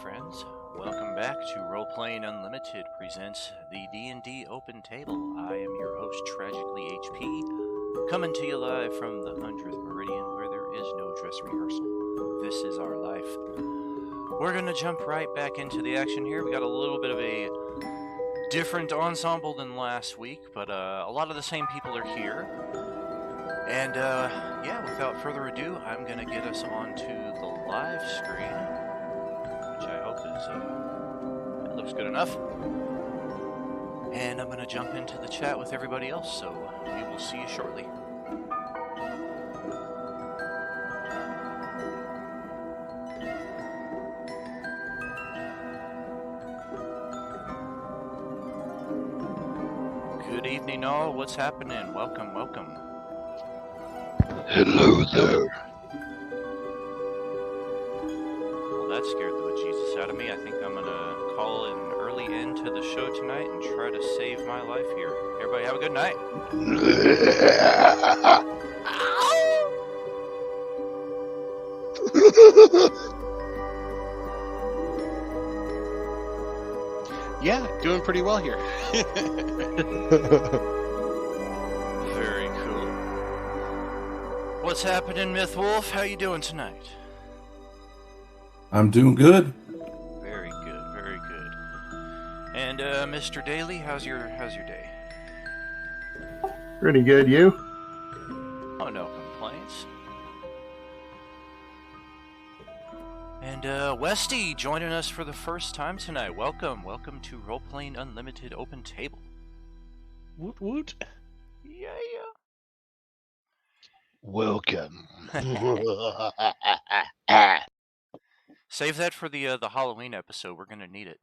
friends. Welcome back to Role-Playing Unlimited presents the D&D Open Table. I am your host, Tragically HP, coming to you live from the 100th Meridian, where there is no dress rehearsal. This is our life. We're going to jump right back into the action here. We got a little bit of a different ensemble than last week, but a lot of the same people are here. And, yeah, without further ado, I'm going to get us onto the live screen, which I hope is, it looks good enough. And I'm going to jump into the chat with everybody else, so we will see you shortly. Good evening, all. What's happening? Welcome, welcome. Hello there. Well, that scared the bejesus out of me. I think I'm gonna call an early end to the show tonight and try to save my life here. Everybody have a good night. Yeah, doing pretty well here. Very cool. What's happening, Myth Wolf? How you doing tonight? I'm doing good. Very good, very good. And Mr. Daly, how's your day? Pretty good, you? Oh, no complaints. And Westy joining us for the first time tonight. Welcome to Role-Playing Unlimited Open Table. Woot woot. Yeah. Welcome. Save that for the Halloween episode. We're gonna need it.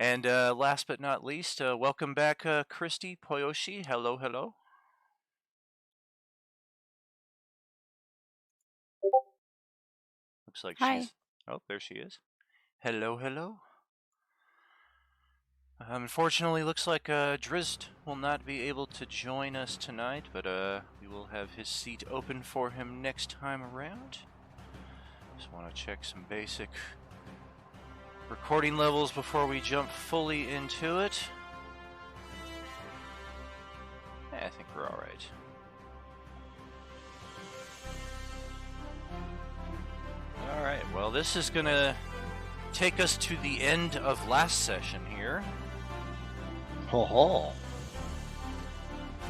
And last but not least, welcome back, Christy Poyoshi. Hello. Looks like Hi. she's... Oh, there she is. Hello. Unfortunately, looks like Drizzt will not be able to join us tonight, but we will have his seat open for him next time around. Just want to check some basic recording levels before we jump fully into it. I think we're alright. Alright, well, this is gonna take us to the end of last session here. Ho-ho.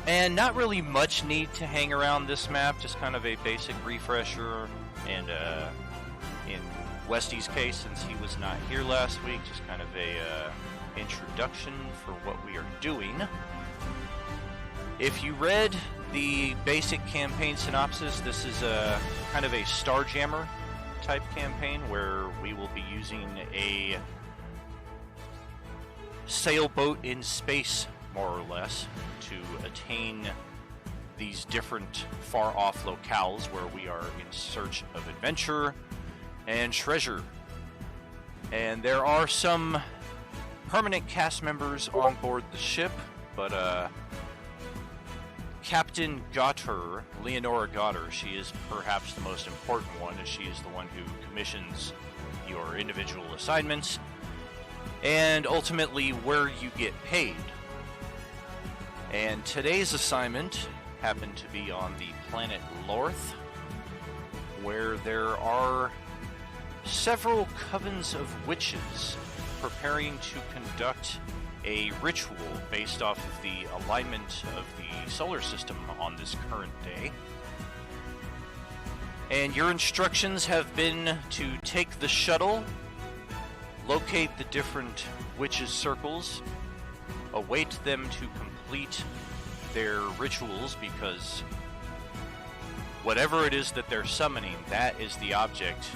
And not really much need to hang around this map, just kind of a basic refresher, and in Westy's case, since he was not here last week, just kind of a introduction for what we are doing. If you read the basic campaign synopsis, this is a kind of a Starjammer type campaign where we will be using a sailboat in space, more or less, to attain these different far-off locales where we are in search of adventure and treasure. And there are some permanent cast members on board the ship, but Captain Gotter, Leonora Gotter, she is perhaps the most important one, as she is the one who commissions your individual assignments and ultimately where you get paid. And today's assignment happened to be on the planet Lorth, where there are several covens of witches preparing to conduct a ritual based off of the alignment of the solar system on this current day. And your instructions have been to take the shuttle, locate the different witches' circles, await them to complete their rituals, because whatever it is that they're summoning, that is the object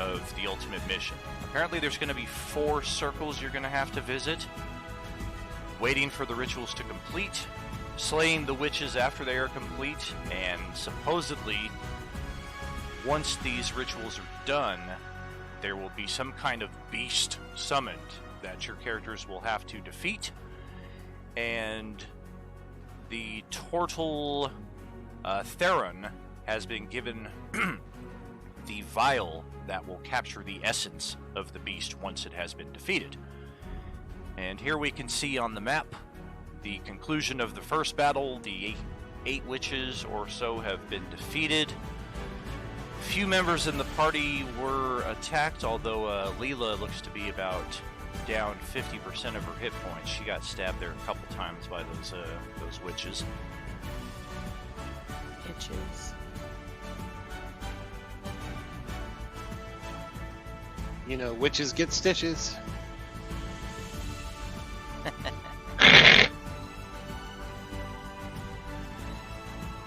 of the ultimate mission. Apparently there's going to be 4 circles you're going to have to visit, waiting for the rituals to complete, slaying the witches after they are complete, and supposedly, once these rituals are done, there will be some kind of beast summoned that your characters will have to defeat, and the Tortle Theron has been given the vial that will capture the essence of the beast once it has been defeated. And here we can see on the map the conclusion of the first battle. The 8 witches or so have been defeated. Few members in the party were attacked, although Leela looks to be about down 50% of her hit points. She got stabbed there a couple times by those witches. Itches. You know, witches get stitches.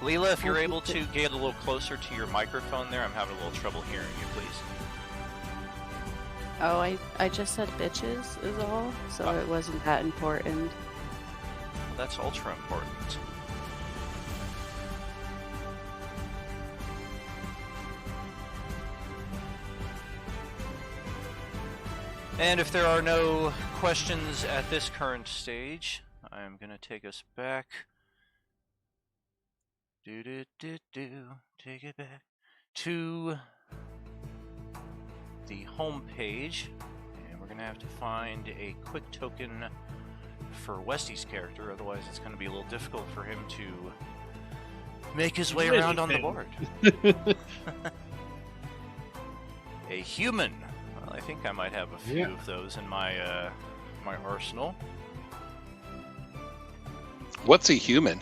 Leela, if you're able to get a little closer to your microphone there, I'm having a little trouble hearing you, please. Oh, I just said bitches is all, so it wasn't that important. Well, that's ultra important. And if there are no questions at this current stage, I'm going to take us back. Take it back to the home page, and we're going to have to find a quick token for Westy's character, otherwise it's going to be a little difficult for him to make his way around on the board. A human. Well, I think I might have a few of those in my my arsenal. What's a human?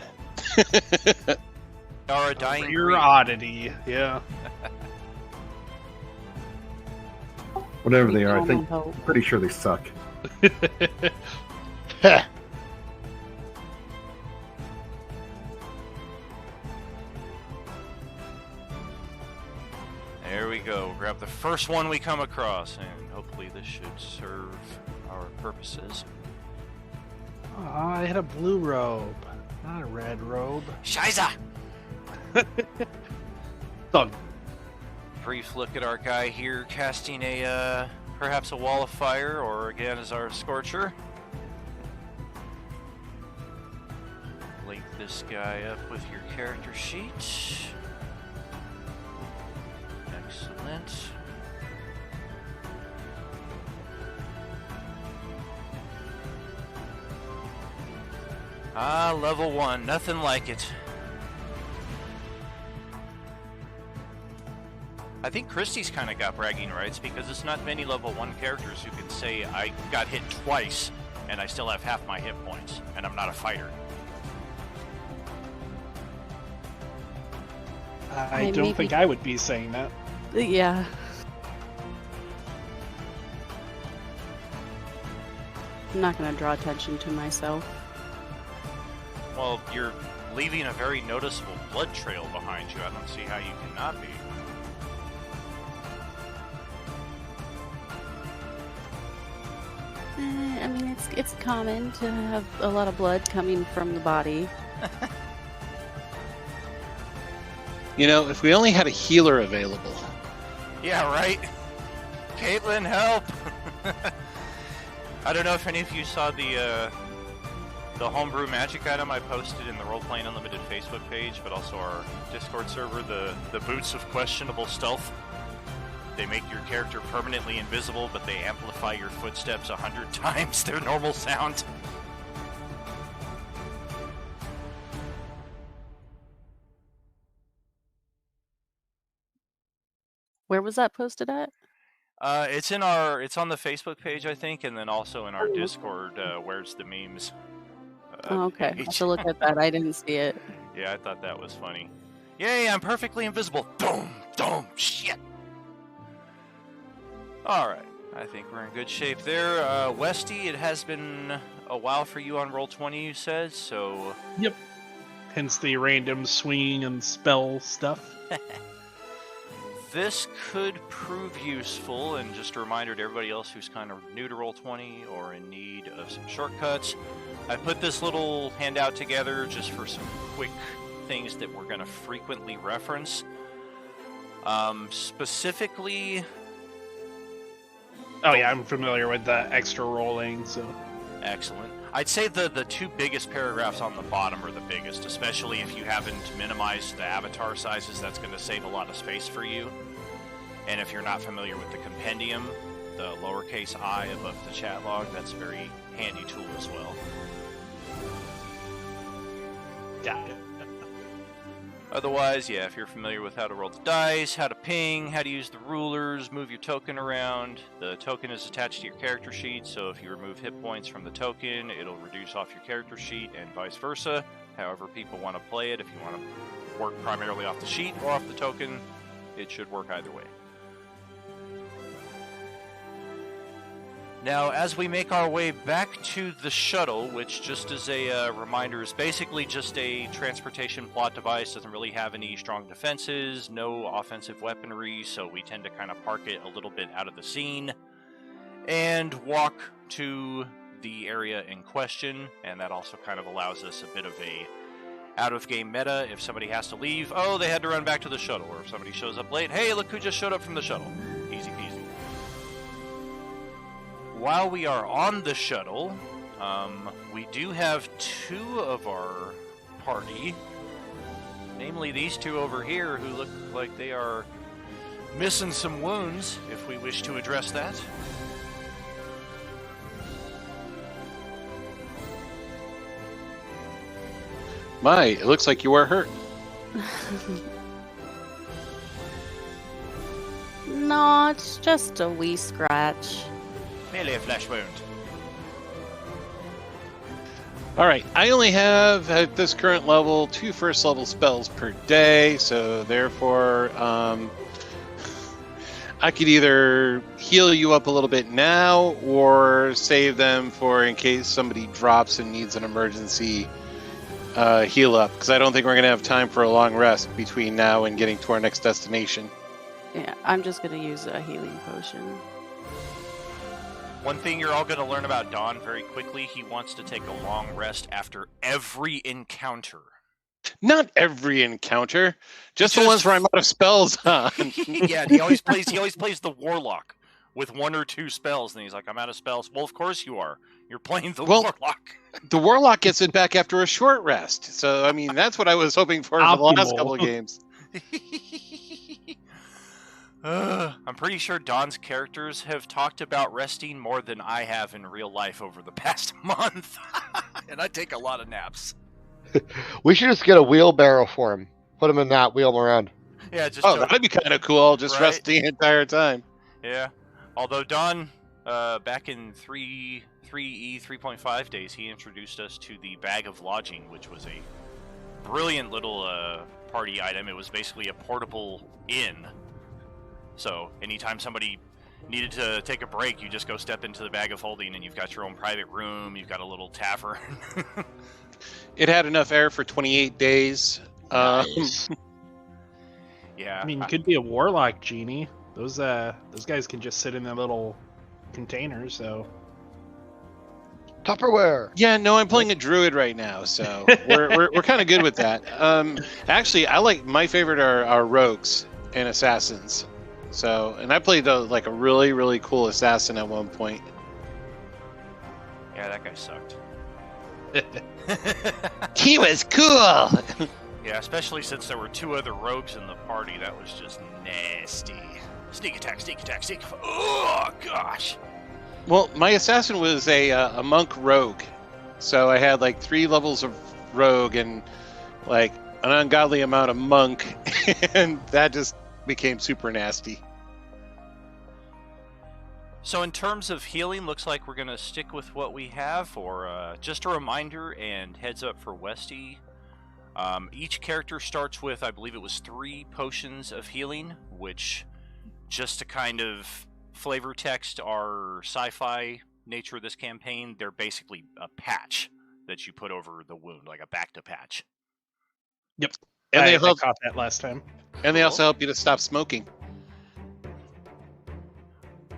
Are a dying Your breed. oddity, yeah. Whatever they are, I think, pretty sure they suck. There we go. Grab the first one we come across, and hopefully this should serve our purposes. Oh, I had a blue robe, not a red robe. Shiza! Done. Brief look at our guy here casting a, perhaps a wall of fire, or again as our scorcher. Link this guy up with your character sheet. Excellent. Ah, level 1, nothing like it. I think Christie's kind of got bragging rights because it's not many level 1 characters who can say, I got hit twice and I still have half my hit points, and I'm not a fighter. I don't think I would be saying that. Yeah. I'm not going to draw attention to myself. Well, you're leaving a very noticeable blood trail behind you. I don't see how you cannot be. I mean, it's common to have a lot of blood coming from the body. You know, if we only had a healer available. Yeah, right? Caitlin, help! I don't know if any of you saw the homebrew magic item I posted in the Roleplaying Unlimited Facebook page, but also our Discord server, the boots of questionable stealth. They make your character permanently invisible, but they amplify your footsteps 100 times their normal sound. Where was that posted at? It's on the Facebook page, I think, and then also in our Discord, Where's the Memes? Oh, okay. I have page. to look at that. I didn't see it. Yeah, I thought that was funny. Yay, I'm perfectly invisible. Boom, boom, shit. Alright, I think we're in good shape there. Westy, it has been a while for you on Roll20, you said, so... Yep. Hence the random swinging and spell stuff. This could prove useful, and just a reminder to everybody else who's kind of new to Roll20 or in need of some shortcuts. I put this little handout together just for some quick things that we're going to frequently reference. Specifically... Oh yeah, I'm familiar with the extra rolling, so... Excellent. I'd say the two biggest paragraphs on the bottom are the biggest, especially if you haven't minimized the avatar sizes. That's going to save a lot of space for you. And if you're not familiar with the compendium, the lowercase I above the chat log, that's a very handy tool as well. Got it. Otherwise, yeah, if you're familiar with how to roll the dice, how to ping, how to use the rulers, move your token around, the token is attached to your character sheet, so if you remove hit points from the token, it'll reduce off your character sheet, and vice versa. However people want to play it, if you want to work primarily off the sheet or off the token, it should work either way. Now, as we make our way back to the shuttle, which, just as a reminder, is basically just a transportation plot device, doesn't really have any strong defenses, no offensive weaponry, so we tend to kind of park it a little bit out of the scene, and walk to the area in question, and that also kind of allows us a bit of a out-of-game meta. If somebody has to leave, oh, they had to run back to the shuttle, or if somebody shows up late, hey, look who just showed up from the shuttle. Easy peasy. While we are on the shuttle, we do have two of our party, namely these two over here, who look like they are missing some wounds, if we wish to address that. My, it looks like you are hurt. No, it's just a wee scratch. Merely a flesh wound. Alright, I only have, at this current level, 2 first level spells per day, so therefore, I could either heal you up a little bit now, or save them for in case somebody drops and needs an emergency heal up, because I don't think we're going to have time for a long rest between now and getting to our next destination. Yeah, I'm just gonna use a healing potion. One thing you're all going to learn about Dawn very quickly, he wants to take a long rest after every encounter. Not every encounter, just the ones where I'm out of spells on. Yeah, he always plays the warlock with 1 or 2 spells, and he's like, I'm out of spells. Well, of course you are. You're playing the warlock. The warlock gets it back after a short rest. So, I mean, that's what I was hoping for in the last couple of games. I'm pretty sure Don's characters have talked about resting more than I have in real life over the past month. And I take a lot of naps. We should just get a wheelbarrow for him. Put him in that, wheel him around. Yeah, just that'd be kind of cool. Just right? rest the entire time. Yeah. Although Don, back in 3E 3.5 days, he introduced us to the Bag of Lodging, which was a brilliant little party item. It was basically a portable inn. So anytime somebody needed to take a break, you just go step into the Bag of Holding and you've got your own private room, you've got a little tavern. It had enough air for 28 days. Nice. Yeah. I mean, you could be a warlock genie. Those guys can just sit in their little containers, so... Tupperware. Yeah, no, I'm playing a druid right now, so we're kind of good with that. Actually, my favorite are rogues and assassins. So, and I played a really, really cool assassin at one point. Yeah, that guy sucked. He was cool! Yeah, especially since there were 2 other rogues in the party. That was just nasty. Sneak attack, sneak attack, sneak attack. Oh, gosh. Well, my assassin was a monk rogue. So I had 3 levels of rogue and an ungodly amount of monk. And that just became super nasty. So in terms of healing, looks like we're going to stick with what we have, or just a reminder and heads up for Westy. Each character starts with, I believe it was 3 potions of healing, which, just to kind of flavor text our sci-fi nature of this campaign, they're basically a patch that you put over the wound, like a Bacta patch. Yep. And I help, caught that last time. And they also help you to stop smoking.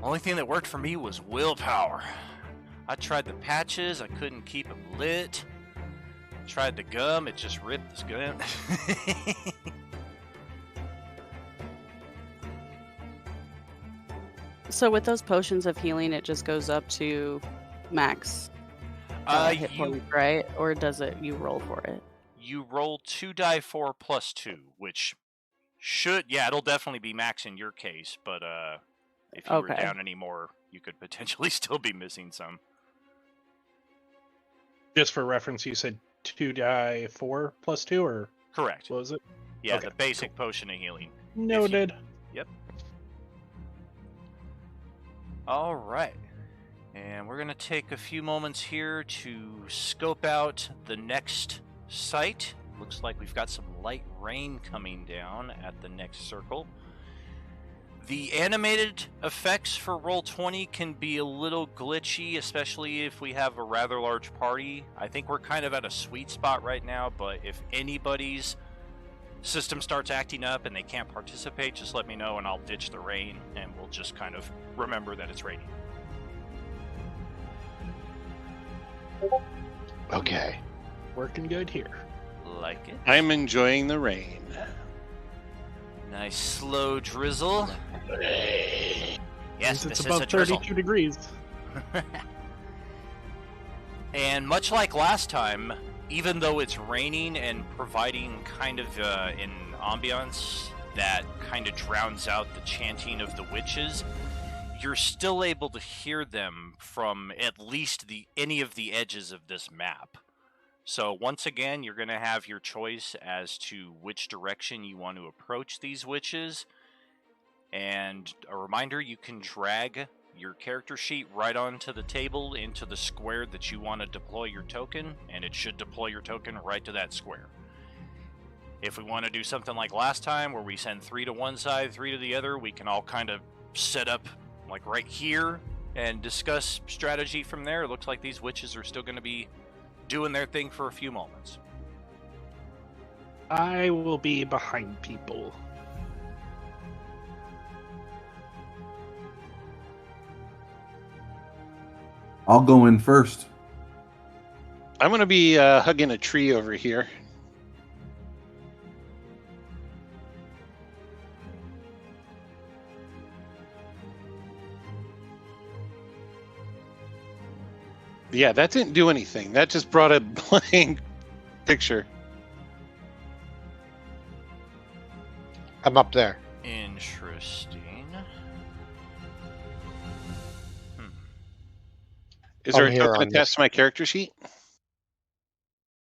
Only thing that worked for me was willpower. I tried the patches, I couldn't keep them lit. Tried the gum, it just ripped the gum. So with those potions of healing, it just goes up to max hit points, right? Or does it? You roll for it? You roll 2 die 4 plus 2, which Yeah, it'll definitely be max in your case, but if you were Okay. down any more, you could potentially still be missing some. Just for reference, you said 2 die 4 plus 2, or Correct. what was it? Yeah, Okay, the basic potion of healing. Noted. Yep. All right. And we're going to take a few moments here to scope out the next site. Looks like we've got some light rain coming down at the next circle. The animated effects for Roll20 can be a little glitchy, especially if we have a rather large party. I think we're kind of at a sweet spot right now, but if anybody's system starts acting up and they can't participate, just let me know and I'll ditch the rain and we'll just kind of remember that it's raining. Okay. Working good here. Like it. I'm enjoying the rain. Nice slow drizzle. Yes, Since it's this above is a drizzle. 32 degrees. And much like last time, even though it's raining and providing kind of an ambiance that kind of drowns out the chanting of the witches, you're still able to hear them from at least any of the edges of this map. So once again, you're going to have your choice as to which direction you want to approach these witches. And a reminder, you can drag your character sheet right onto the table into the square that you want to deploy your token, and it should deploy your token right to that square. If we want to do something like last time, where we send 3 to one side, 3 to the other, we can all kind of set up like right here and discuss strategy from there. It looks like these witches are still going to be doing their thing for a few moments. I will be behind people. I'll go in first. I'm going to be hugging a tree over here. Yeah, that didn't do anything. That just brought a blank picture. I'm up there. Interesting. Is there I'm a here token on attached this. to my character sheet?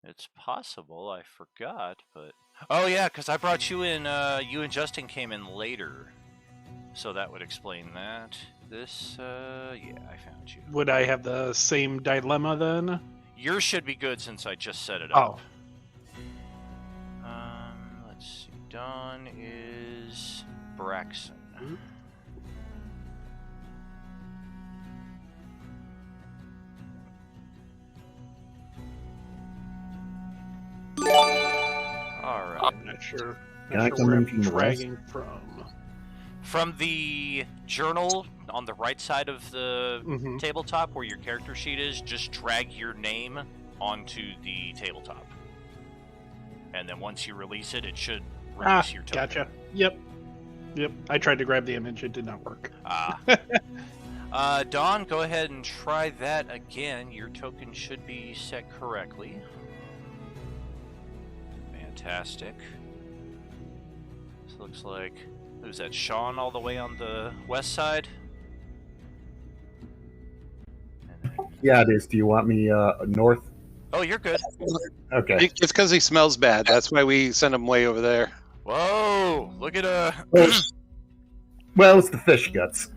It's possible. I forgot, but... Oh, yeah, because I brought you in. You and Justin came in later. So that would explain that. Yeah, I found you. Would I have the same dilemma then? Yours should be good since I just set it up. Oh. Let's see. Dawn is Braxton. Alright. I'm not sure. Can I Not come sure where in I'm from the west? dragging from. From the journal on the right side of the Mhm. tabletop where your character sheet is, just drag your name onto the tabletop. And then once you release it, it should release your token. Gotcha. Yep. I tried to grab the image. It did not work. Dawn, go ahead and try that again. Your token should be set correctly. Fantastic. This looks like... Who's that? Sean all the way on the west side? And then... Yeah, it is. Do you want me north? Oh, you're good. Okay. It's because he smells bad. That's why we send him way over there. Whoa! Look at Well, it's the fish guts.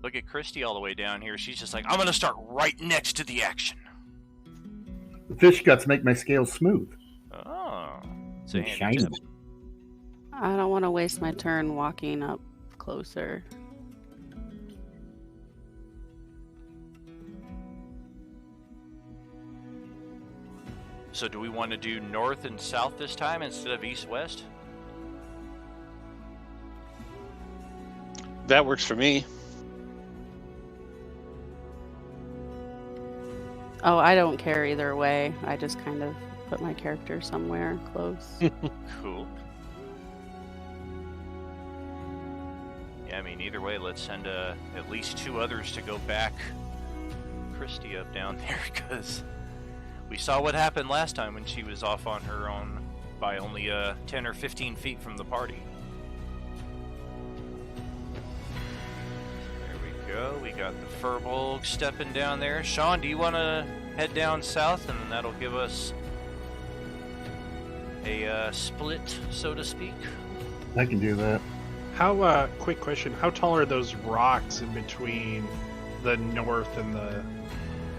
look at Christy all the way down here. She's just like, I'm gonna start right next to the action. The fish guts make my scales smooth. Oh, it's a And handy shiny. tip. I don't want to waste my turn walking up closer. So do we want to do north and south this time instead of east-west? That works for me. Oh, I don't care either way. I just kind of put my character somewhere close. Cool. Yeah, I mean, either way, let's send at least 2 others to go back Christy up down there, because we saw what happened last time when she was off on her own by only 10 or 15 feet from the party. go. We got the Furbolg stepping down there. Sean, do you want to head down south, and that'll give us a split, so to speak? I can do that. How, quick question, how tall are those rocks in between the north and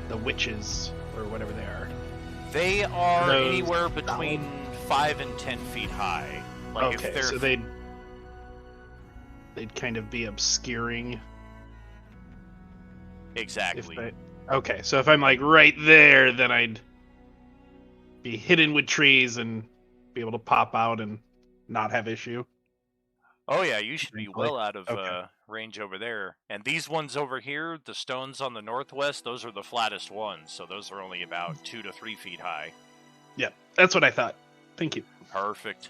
the witches, or whatever they are? They are Those anywhere between 5 and 10 feet high. Like okay, if they're... so they'd kind of be obscuring. Exactly. Okay, so if I'm like right there, then I'd be hidden with trees and be able to pop out and not have issue. Oh yeah, you should be Thankfully. well out of Okay. range over there. And these ones over here, the stones on the northwest, those are the flattest ones. So those are only about 2 to 3 feet high. Yeah, that's what I thought. Thank you. Perfect.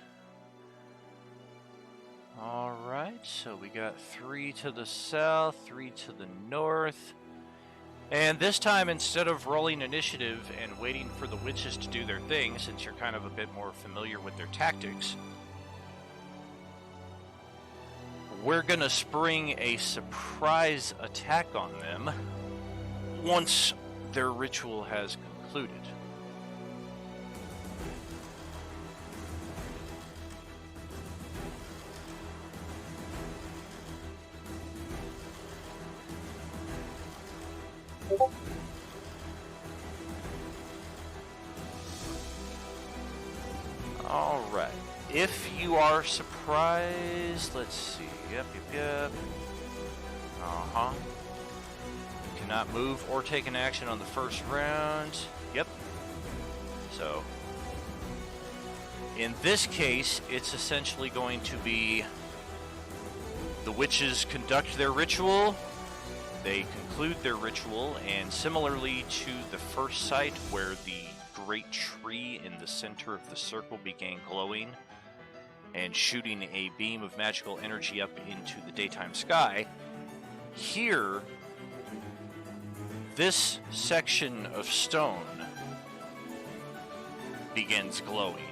All right, so we got 3 to the south, 3 to the north. And this time, instead of rolling initiative and waiting for the witches to do their thing, since you're kind of a bit more familiar with their tactics, we're going to spring a surprise attack on them once their ritual has concluded. All right. If you are surprised, let's see. Yep. Uh-huh. You cannot move or take an action on the first round. Yep. So, in this case, it's essentially going to be the witches conduct their ritual, they conclude their ritual, and similarly to the first site where the great tree in the center of the circle began glowing and shooting a beam of magical energy up into the daytime sky, here, this section of stone begins glowing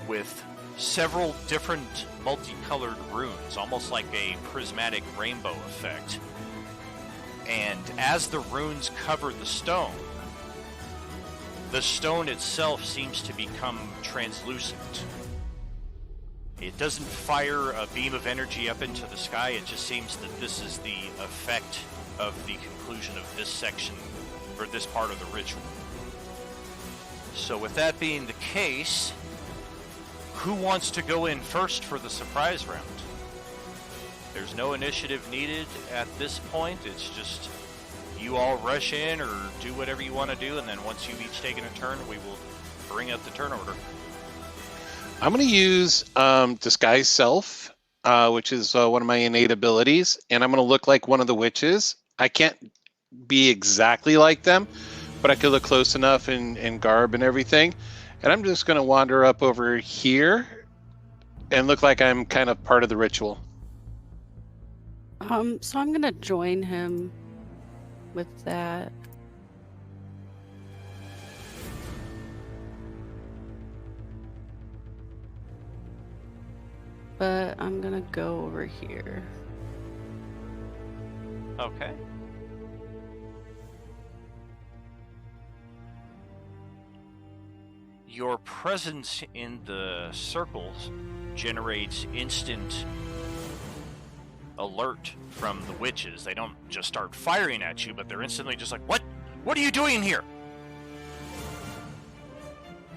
with several different multicolored runes, almost like a prismatic rainbow effect. And as the runes cover the stone itself seems to become translucent. It doesn't fire a beam of energy up into the sky, it just seems that this is the effect of the conclusion of this section, or this part of the ritual. So with that being the case, who wants to go in first for the surprise round? There's no initiative needed at this point, it's just you all rush in or do whatever you want to do, and then once you've each taken a turn, we will bring up the turn order. I'm going to use Disguise Self, which is one of my innate abilities, and I'm going to look like one of the witches. I can't be exactly like them, but I could look close enough in garb and everything. And I'm just going to wander up over here and look like I'm kind of part of the ritual. So I'm gonna join him with that. But I'm gonna go over here. Okay. Your presence in the circles generates instant alert from the witches. They don't just start firing at you, but they're instantly just like, What are you doing here?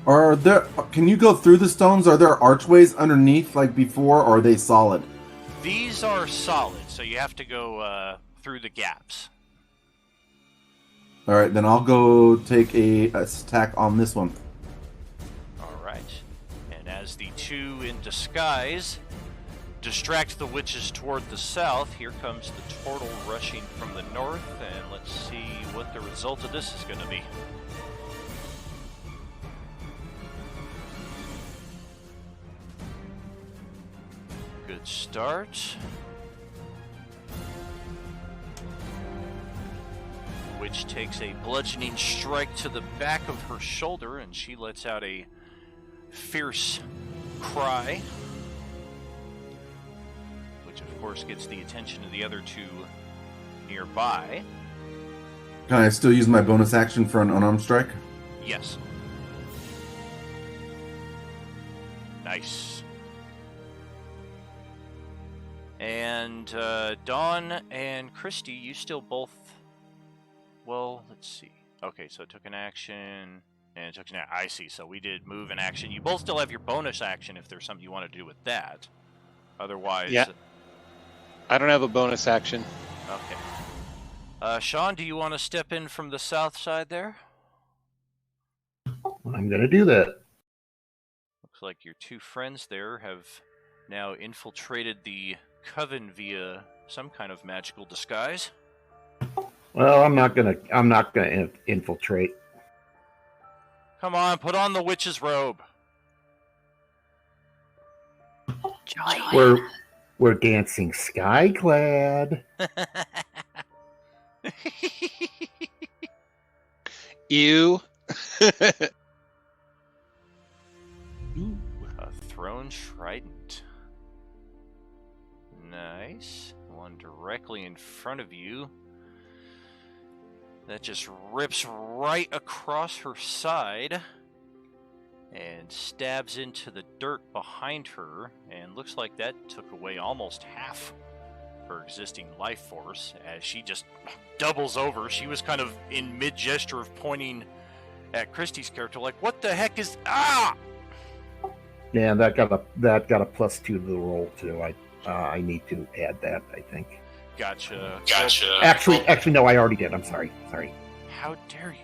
Are there? Can you go through the stones? Are there archways underneath like before, or are they solid? These are solid, so you have to go through the gaps. All right, then I'll go take a attack on this one. All right. And as the two in disguise distract the witches toward the south, here comes the turtle rushing from the north, and let's see what the result of this is going to be. Good start. Witch takes a bludgeoning strike to the back of her shoulder, and she lets out a fierce cry, which of course, gets the attention of the other two nearby. Can I still use my bonus action for an unarmed strike? Yes. Nice. And Dawn and Christy, you still both... Well, let's see. Okay, so it took an action, and it took an... I see, so we did move an action. You both still have your bonus action if there's something you want to do with that. Otherwise... Yeah. I don't have a bonus action. Okay. Sean, do you want to step in from the south side there? I'm going to do that. Looks like your two friends there have now infiltrated the coven via some kind of magical disguise. Well, I'm not gonna infiltrate. Come on, put on the witch's robe. We're dancing skyclad. You. Ooh, a thrown trident. Nice. One directly in front of you. That just rips right across her side and stabs into the dirt behind her, and looks like that took away almost half her existing life force as she just doubles over. She was kind of in mid-gesture of pointing at Christie's character like, what the heck is... Ah! Yeah, that got a +2 to the roll too. I need to add that, I think. Gotcha. Actually, no, I already did. I'm sorry. How dare you?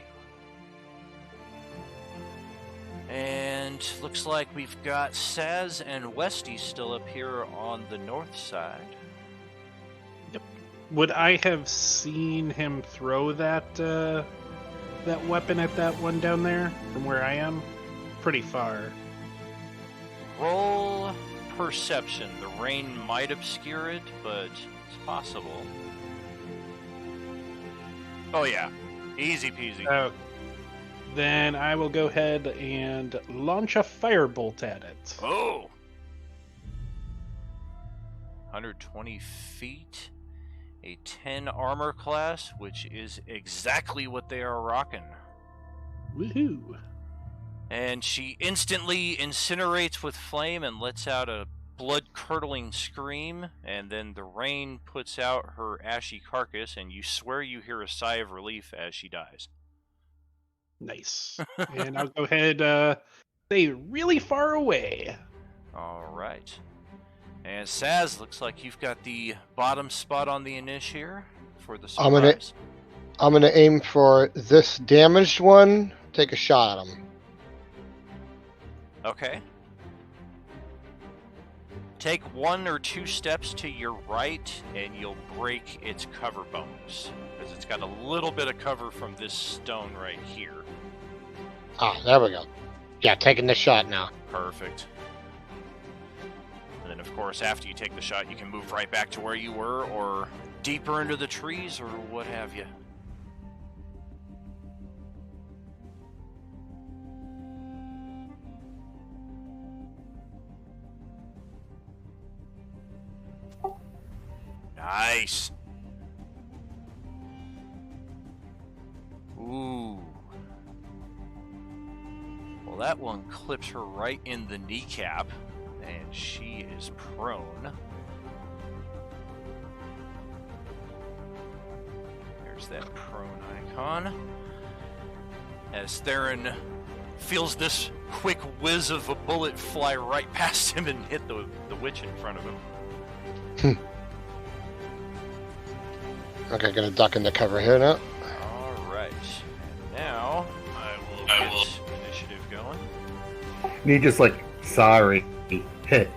And looks like we've got Saz and Westy still up here on the north side. Would I have seen him throw that that weapon at that one down there from where I am? Pretty far. Roll perception. The rain might obscure it, but it's possible. Oh yeah, easy peasy. Then I will go ahead and launch a firebolt at it. Oh! 120 feet, a 10 armor class, which is exactly what they are rocking. Woohoo! And she instantly incinerates with flame and lets out a blood-curdling scream, and then the rain puts out her ashy carcass, and you swear you hear a sigh of relief as she dies. Nice. And I'll go ahead, stay really far away. All right. And Saz, looks like you've got the bottom spot on the initiative here for the surprise. I'm gonna aim for this damaged one. Take a shot at him. Okay. Take 1 or 2 steps to your right, and you'll break its cover bones, because it's got a little bit of cover from this stone right here. Ah, there we go. Yeah, taking the shot now. Perfect. And then, of course, after you take the shot, you can move right back to where you were, or deeper into the trees, or what have you. Nice. Ooh. Well, that one clips her right in the kneecap, and she is prone. There's that prone icon. As Theron feels this quick whiz of a bullet fly right past him and hit the witch in front of him. Okay, gonna duck into cover here now. Alright. And now I will get initiative going. Me just like, sorry, hit.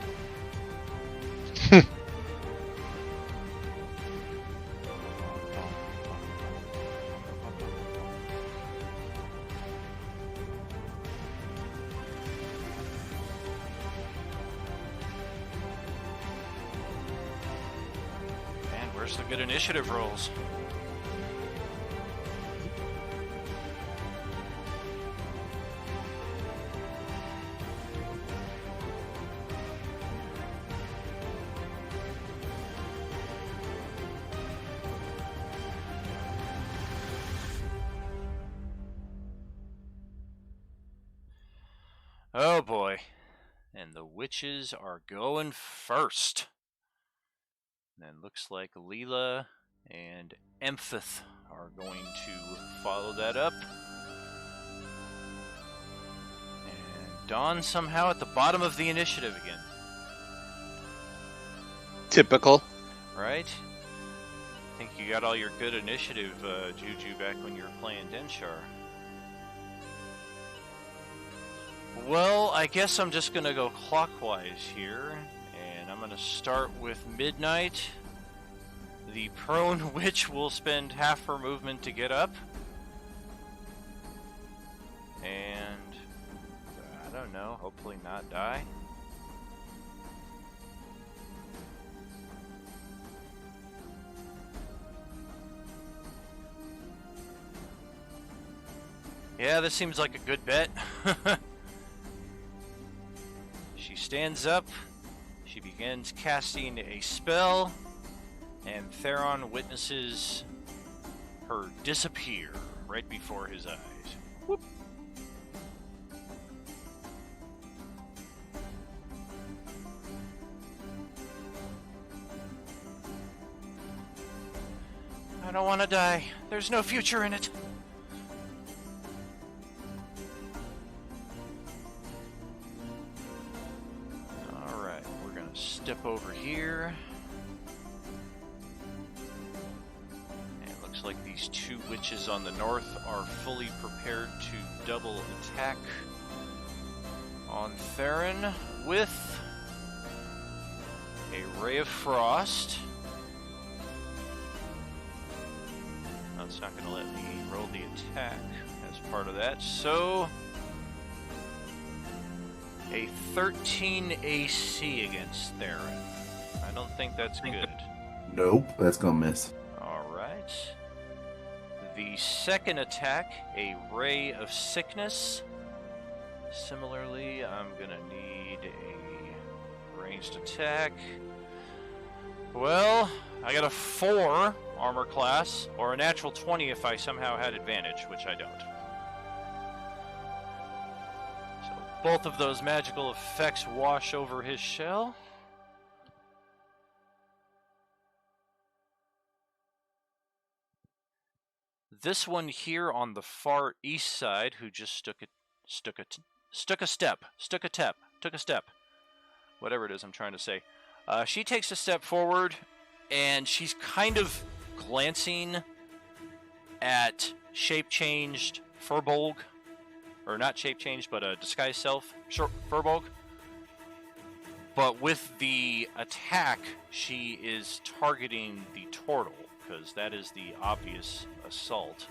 Where's the good initiative rolls? Oh boy. And the witches are going first. And then looks like Leela and Emphith are going to follow that up. And Dawn somehow at the bottom of the initiative again. Typical. Right? I think you got all your good initiative, Juju, back when you were playing Denshar. Well, I guess I'm just going to go clockwise here, and I'm going to start with Midnight. The prone witch will spend half her movement to get up. And, I don't know, hopefully not die. Yeah, this seems like a good bet. She stands up, she begins casting a spell, and Theron witnesses her disappear right before his eyes. Whoop. I don't want to die. There's no future in it. Step over here. And it looks like these two witches on the north are fully prepared to double attack on Theron with a Ray of Frost. No, it's not going to let me roll the attack as part of that, so a 13 AC against Theron. I don't think that's good. Nope, that's gonna miss. Alright. The second attack, a Ray of Sickness. Similarly, I'm gonna need a ranged attack. Well, I got a 4 armor class, or a natural 20 if I somehow had advantage, which I don't. Both of those magical effects wash over his shell. This one here on the far east side, who just took a step, whatever it is I'm trying to say. She takes a step forward, and she's kind of glancing at shape-changed Furbolg. Or not shape change, but a disguise self, Furbolg. But with the attack, she is targeting the turtle, because that is the obvious assault.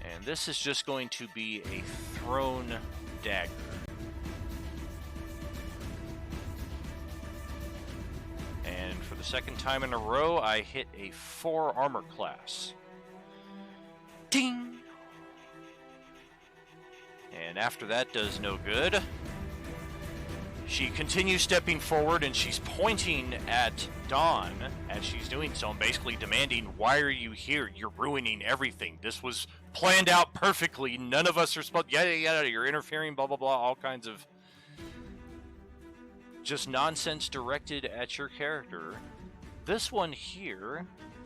And this is just going to be a thrown dagger. And for the second time in a row, I hit a 4 armor class. Ding! And after that does no good, she continues stepping forward, and she's pointing at Dawn as she's doing so, and basically demanding, "Why are you here? You're ruining everything. This was planned out perfectly. None of us are supposed... Yada, yada, you're interfering, blah, blah, blah." All kinds of just nonsense directed at your character. This one here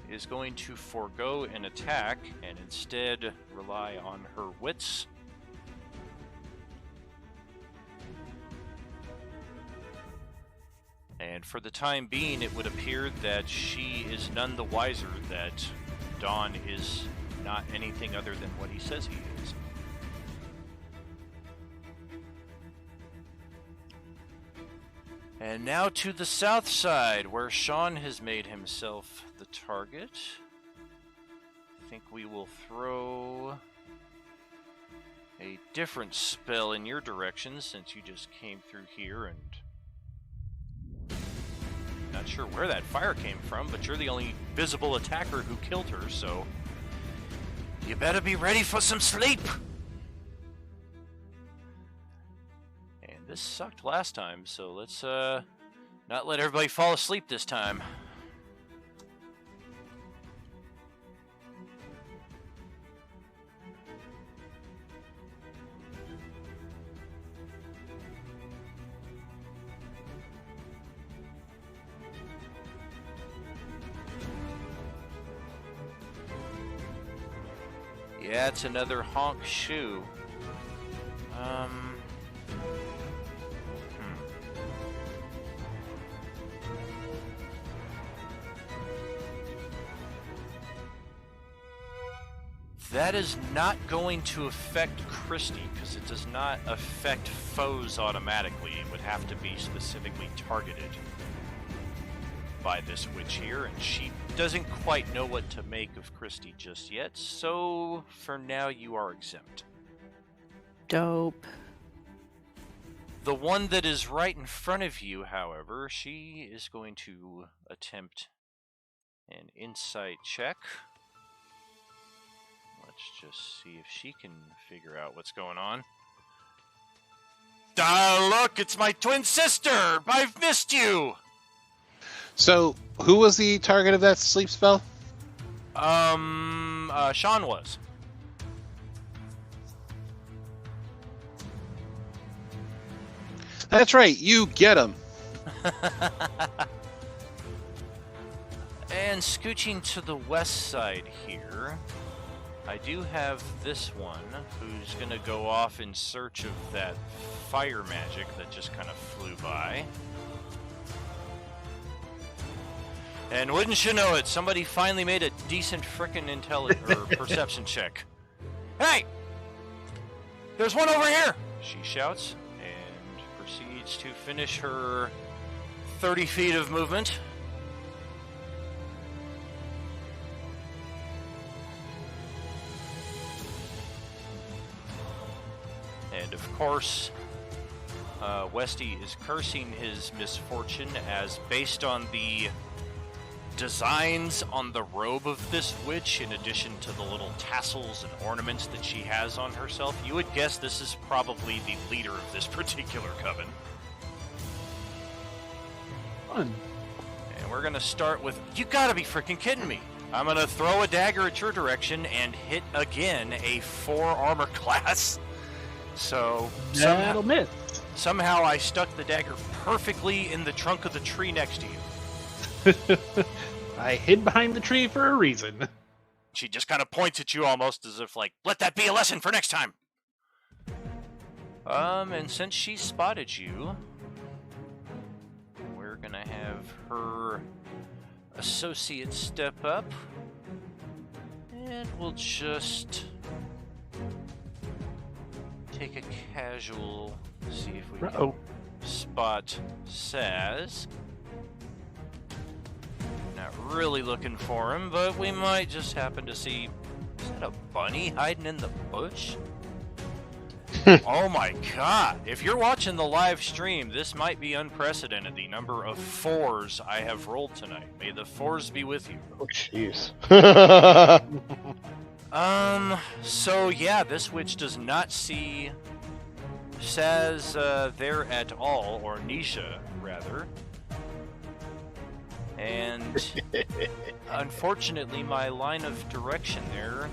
is going to forego an attack and instead rely on her wits. And for the time being, it would appear that she is none the wiser that Dawn is not anything other than what he says he is. And now to the south side, where Sean has made himself the target. I think we will throw a different spell in your direction, since you just came through here and... Not sure where that fire came from, but you're the only visible attacker who killed her, so you better be ready for some sleep. And this sucked last time, so let's not let everybody fall asleep this time. Yeah, it's another honk shoe. That is not going to affect Christy, because it does not affect foes automatically. It would have to be specifically targeted by this witch here, and she doesn't quite know what to make of Christy just yet, so for now you are exempt. Dope. The one that is right in front of you, however, she is going to attempt an insight check. Let's just see if she can figure out what's going on. Look, it's my twin sister! I've missed you! So, who was the target of that sleep spell? Sean was. That's right, you get him. And scooching to the west side here, I do have this one who's going to go off in search of that fire magic that just kind of flew by. And wouldn't you know it, somebody finally made a decent frickin' perception check. Hey! There's one over here! She shouts and proceeds to finish her 30 feet of movement. And of course, Westy is cursing his misfortune as, based on the designs on the robe of this witch, in addition to the little tassels and ornaments that she has on herself, you would guess this is probably the leader of this particular coven. Fun. And we're gonna start with, you gotta be freaking kidding me. I'm gonna throw a dagger at your direction and hit again a 4 armor class. So That'll miss. somehow I stuck the dagger perfectly in the trunk of the tree next to you. I hid behind the tree for a reason. She just kind of points at you almost as if like, let that be a lesson for next time. And since she spotted you, we're gonna have her associate step up. And we'll just take a casual, see if we can spot Saz. Not really looking for him, but we might just happen to see, is that a bunny hiding in the bush? Oh my god, if you're watching the live stream, this might be unprecedented, the number of 4s I have rolled tonight. May the 4s be with you. Oh, jeez. So yeah, this witch does not see Saz there at all, or Nisha, rather. And unfortunately, my line of direction there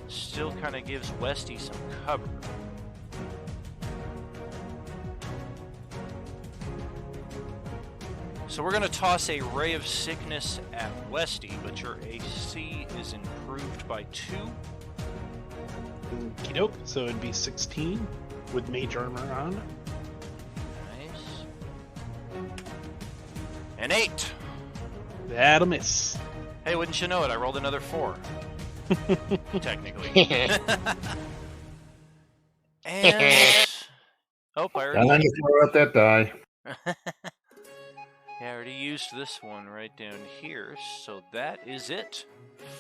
still kind of gives Westy some cover. So we're going to toss a Ray of Sickness at Westy, but your AC is improved by 2. Okie doke, so it'd be 16 with mage armor on. Nice. An 8. That'll miss. Hey, wouldn't you know it, I rolled another 4. Technically. And... oh, I already... And then you throw out that die. Yeah, I already used this one right down here, so that is it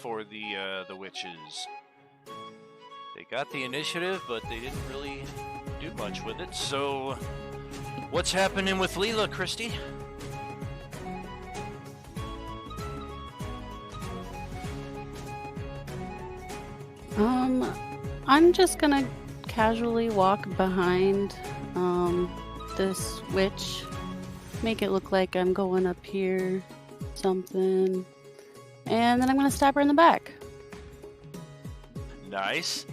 for the witches. They got the initiative, but they didn't really do much with it, so... what's happening with Leela, Christy? I'm just gonna casually walk behind this witch, make it look like I'm going up here, something, and then I'm gonna stab her in the back. Nice.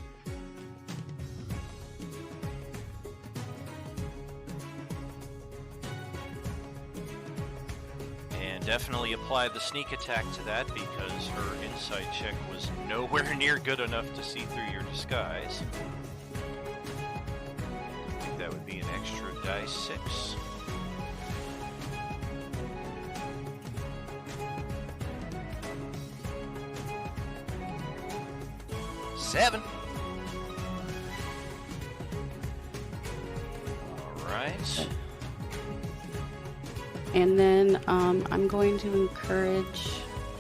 And definitely apply the sneak attack to that because her insight check was nowhere near good enough to see through your disguise. I think that would be an extra dice 6. Seven. All right. And then I'm going to encourage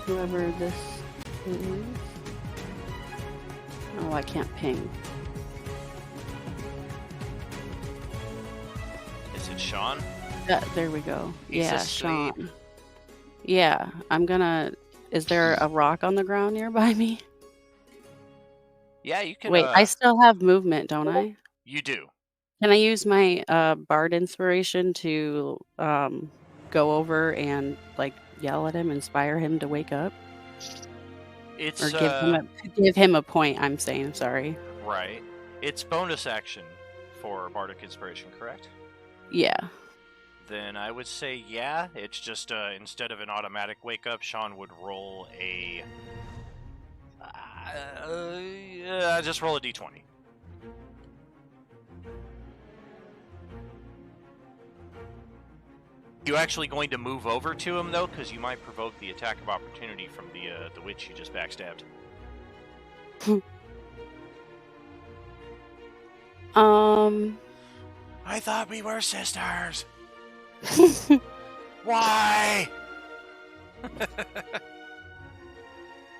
whoever this is. Oh, I can't ping. Is it Sean? There we go. He's Yeah, asleep. Sean. Yeah, I'm gonna. Is there a rock on the ground nearby me? Yeah, you can. Wait, I still have movement, don't I? You do. Can I use my bard inspiration to go over and like yell at him, inspire him to wake up, It's or give him a point? I'm saying, sorry. right. It's bonus action for Bardic Inspiration, correct? Yeah. Then I would say yeah. It's just instead of an automatic wake up, Sean would roll a. Just roll a d20. You actually going to move over to him though, because you might provoke the attack of opportunity from the witch you just backstabbed. I thought we were sisters. Why?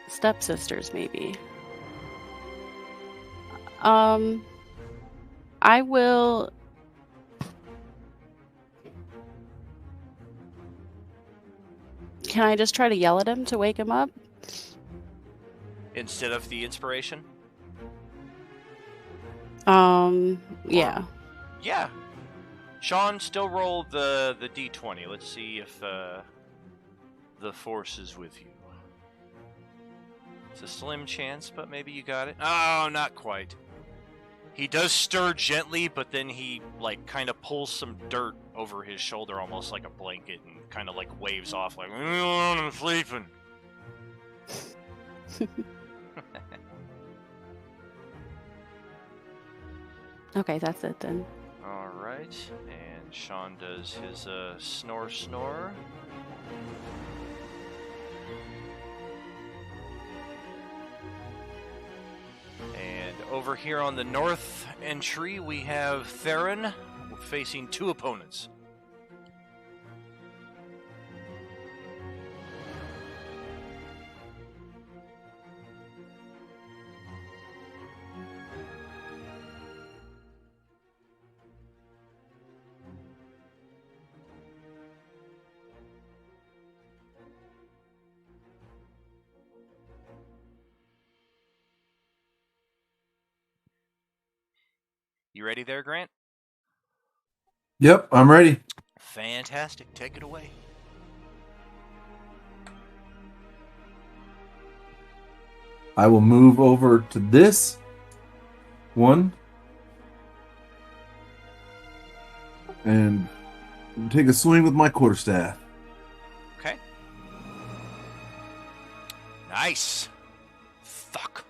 Stepsisters, maybe. I will. Can I just try to yell at him to wake him up? Instead of the inspiration? Yeah. Yeah. Sean, still roll the d20. Let's see if the force is with you. It's a slim chance, but maybe you got it. Oh, not quite. He does stir gently, but then he like kind of pulls some dirt over his shoulder, almost like a blanket, and kind of like waves off, like I'm sleeping. Okay, that's it then. All right, and Sean does his snore. And over here on the north entry, we have Theron facing 2 opponents. You ready there, Grant? Yep, I'm ready. Fantastic. Take it away. I will move over to this one and take a swing with my quarterstaff. Okay. Nice. Fuck.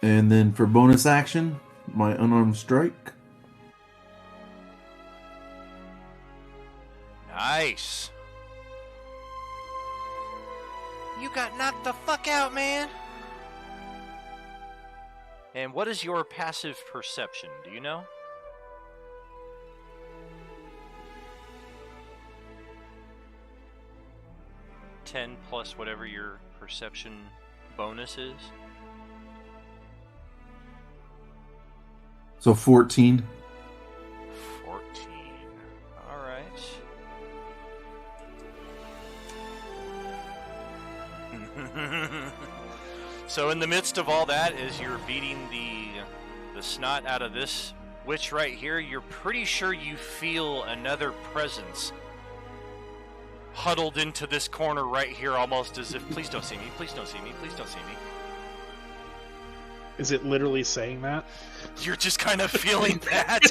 And then for bonus action, my unarmed strike. Nice. You got knocked the fuck out, man. And what is your passive perception? Do you know? $10 plus whatever your perception bonus is. So 14. 14. All right. So in the midst of all that, as you're beating the snot out of this witch right here, you're pretty sure you feel another presence huddled into this corner right here, almost as if, please don't see me, please don't see me, please don't see me. Is it literally saying that? You're just kind of feeling that.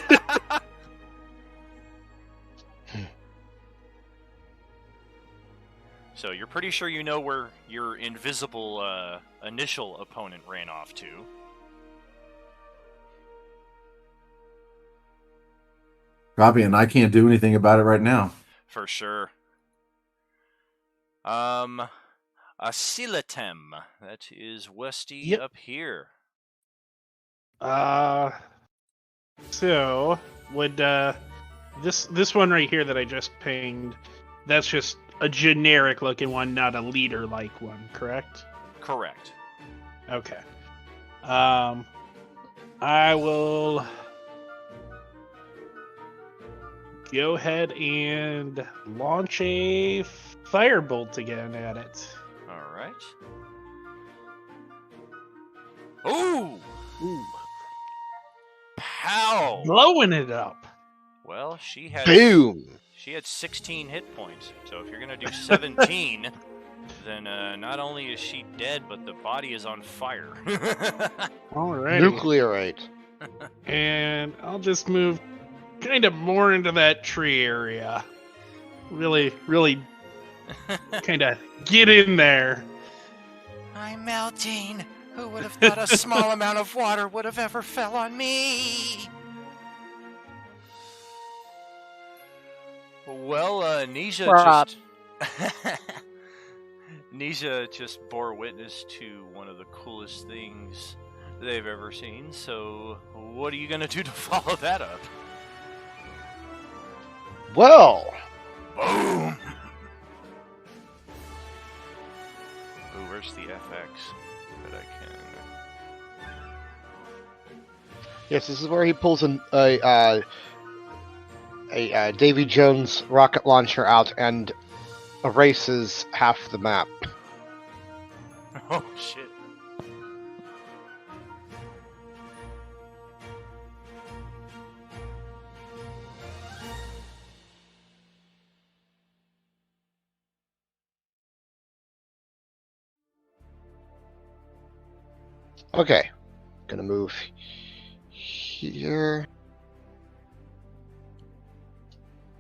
So you're pretty sure you know where your invisible initial opponent ran off to. Copy, and I can't do anything about it right now. For sure. Asilatem. That is Westy Yep. up here. So would this one right here that I just pinged? That's just a generic looking one, not a leader like one, correct? Correct. Okay. I will go ahead and launch a firebolt again at it. All right. Ooh! Ooh. Pow! Blowing it up. Well, she had Boom! She had 16 hit points. So if you're gonna do 17, then not only is she dead, but the body is on fire. Alright. Nuclearite. And I'll just move kind of more into that tree area. Really kind of get in there. I'm melting. Who would have thought a small amount of water would have ever fell on me? Well, Nisha just bore witness to one of the coolest things they've ever seen. So, what are you gonna do to follow that up? Well, Boom! Ooh, where's the FX that I can? yes, this is where he pulls a Davy Jones rocket launcher out and erases half the map. Oh shit! Okay, gonna move here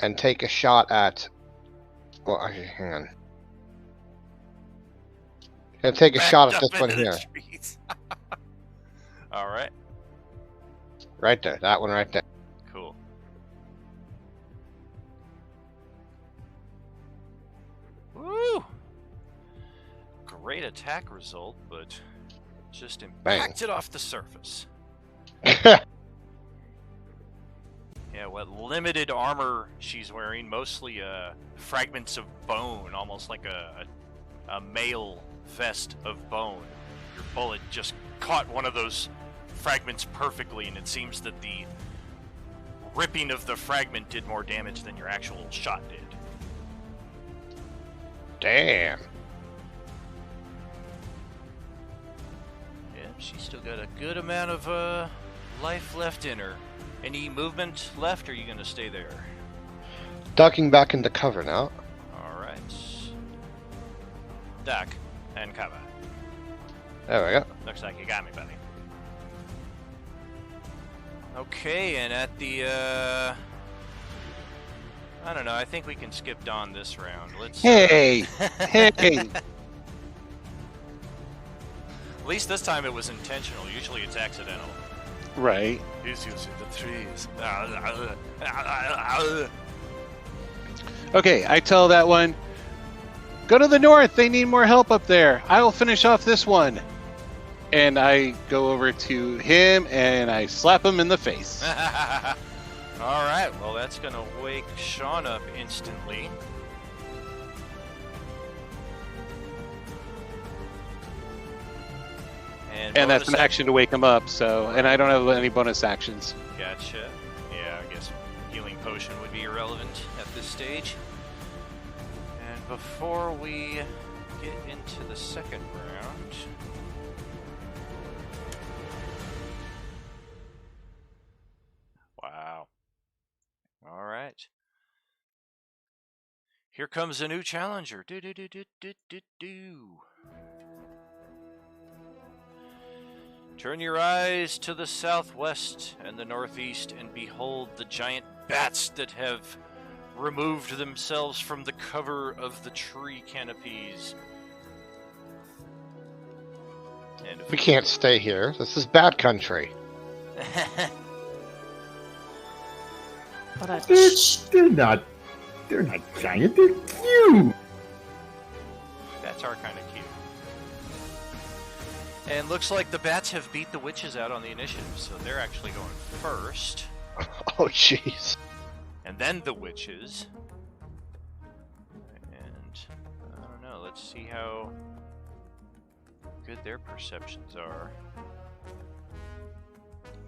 and take a shot at. Well, actually, hang on. Gonna take a shot at this one here. All right, Right there, that one right there. cool. Woo! Great attack result, but just impacted off the surface. Yeah, what limited armor she's wearing, mostly fragments of bone, almost like a male vest of bone. Your bullet just caught one of those fragments perfectly, and it seems that the ripping of the fragment did more damage than your actual shot did. Damn. Yeah, she's still got a good amount of life left in her. Any movement left, or are you gonna stay there? Ducking back into cover now. Alright. Duck and cover. There we go. Looks like you got me, buddy. Okay, and at the I don't know, I think we can skip Dawn this round. Let's Hey! Hey! At least this time it was intentional. Usually it's accidental. Right. He's using the trees. Okay, I tell that one, go to the north, they need more help up there. I will finish off this one. And I go over to him and I slap him in the face. Alright, well that's gonna wake Sean up instantly. And that's bonus an action to wake him up, so, and I don't have any bonus actions. Gotcha. Yeah, I guess healing potion would be irrelevant at this stage. And before we get into the second round, wow. All right. Here comes a new challenger. Do do do do do do do. Turn your eyes to the southwest and the northeast and behold the giant bats that have removed themselves from the cover of the tree canopies. And We can't stay here. This is bad country. But They're not giant. They're cute. Bats are kind of cute. And looks like the bats have beat the witches out on the initiative, so they're actually going first. Oh, jeez. And then the witches. And I don't know, let's see how good their perceptions are.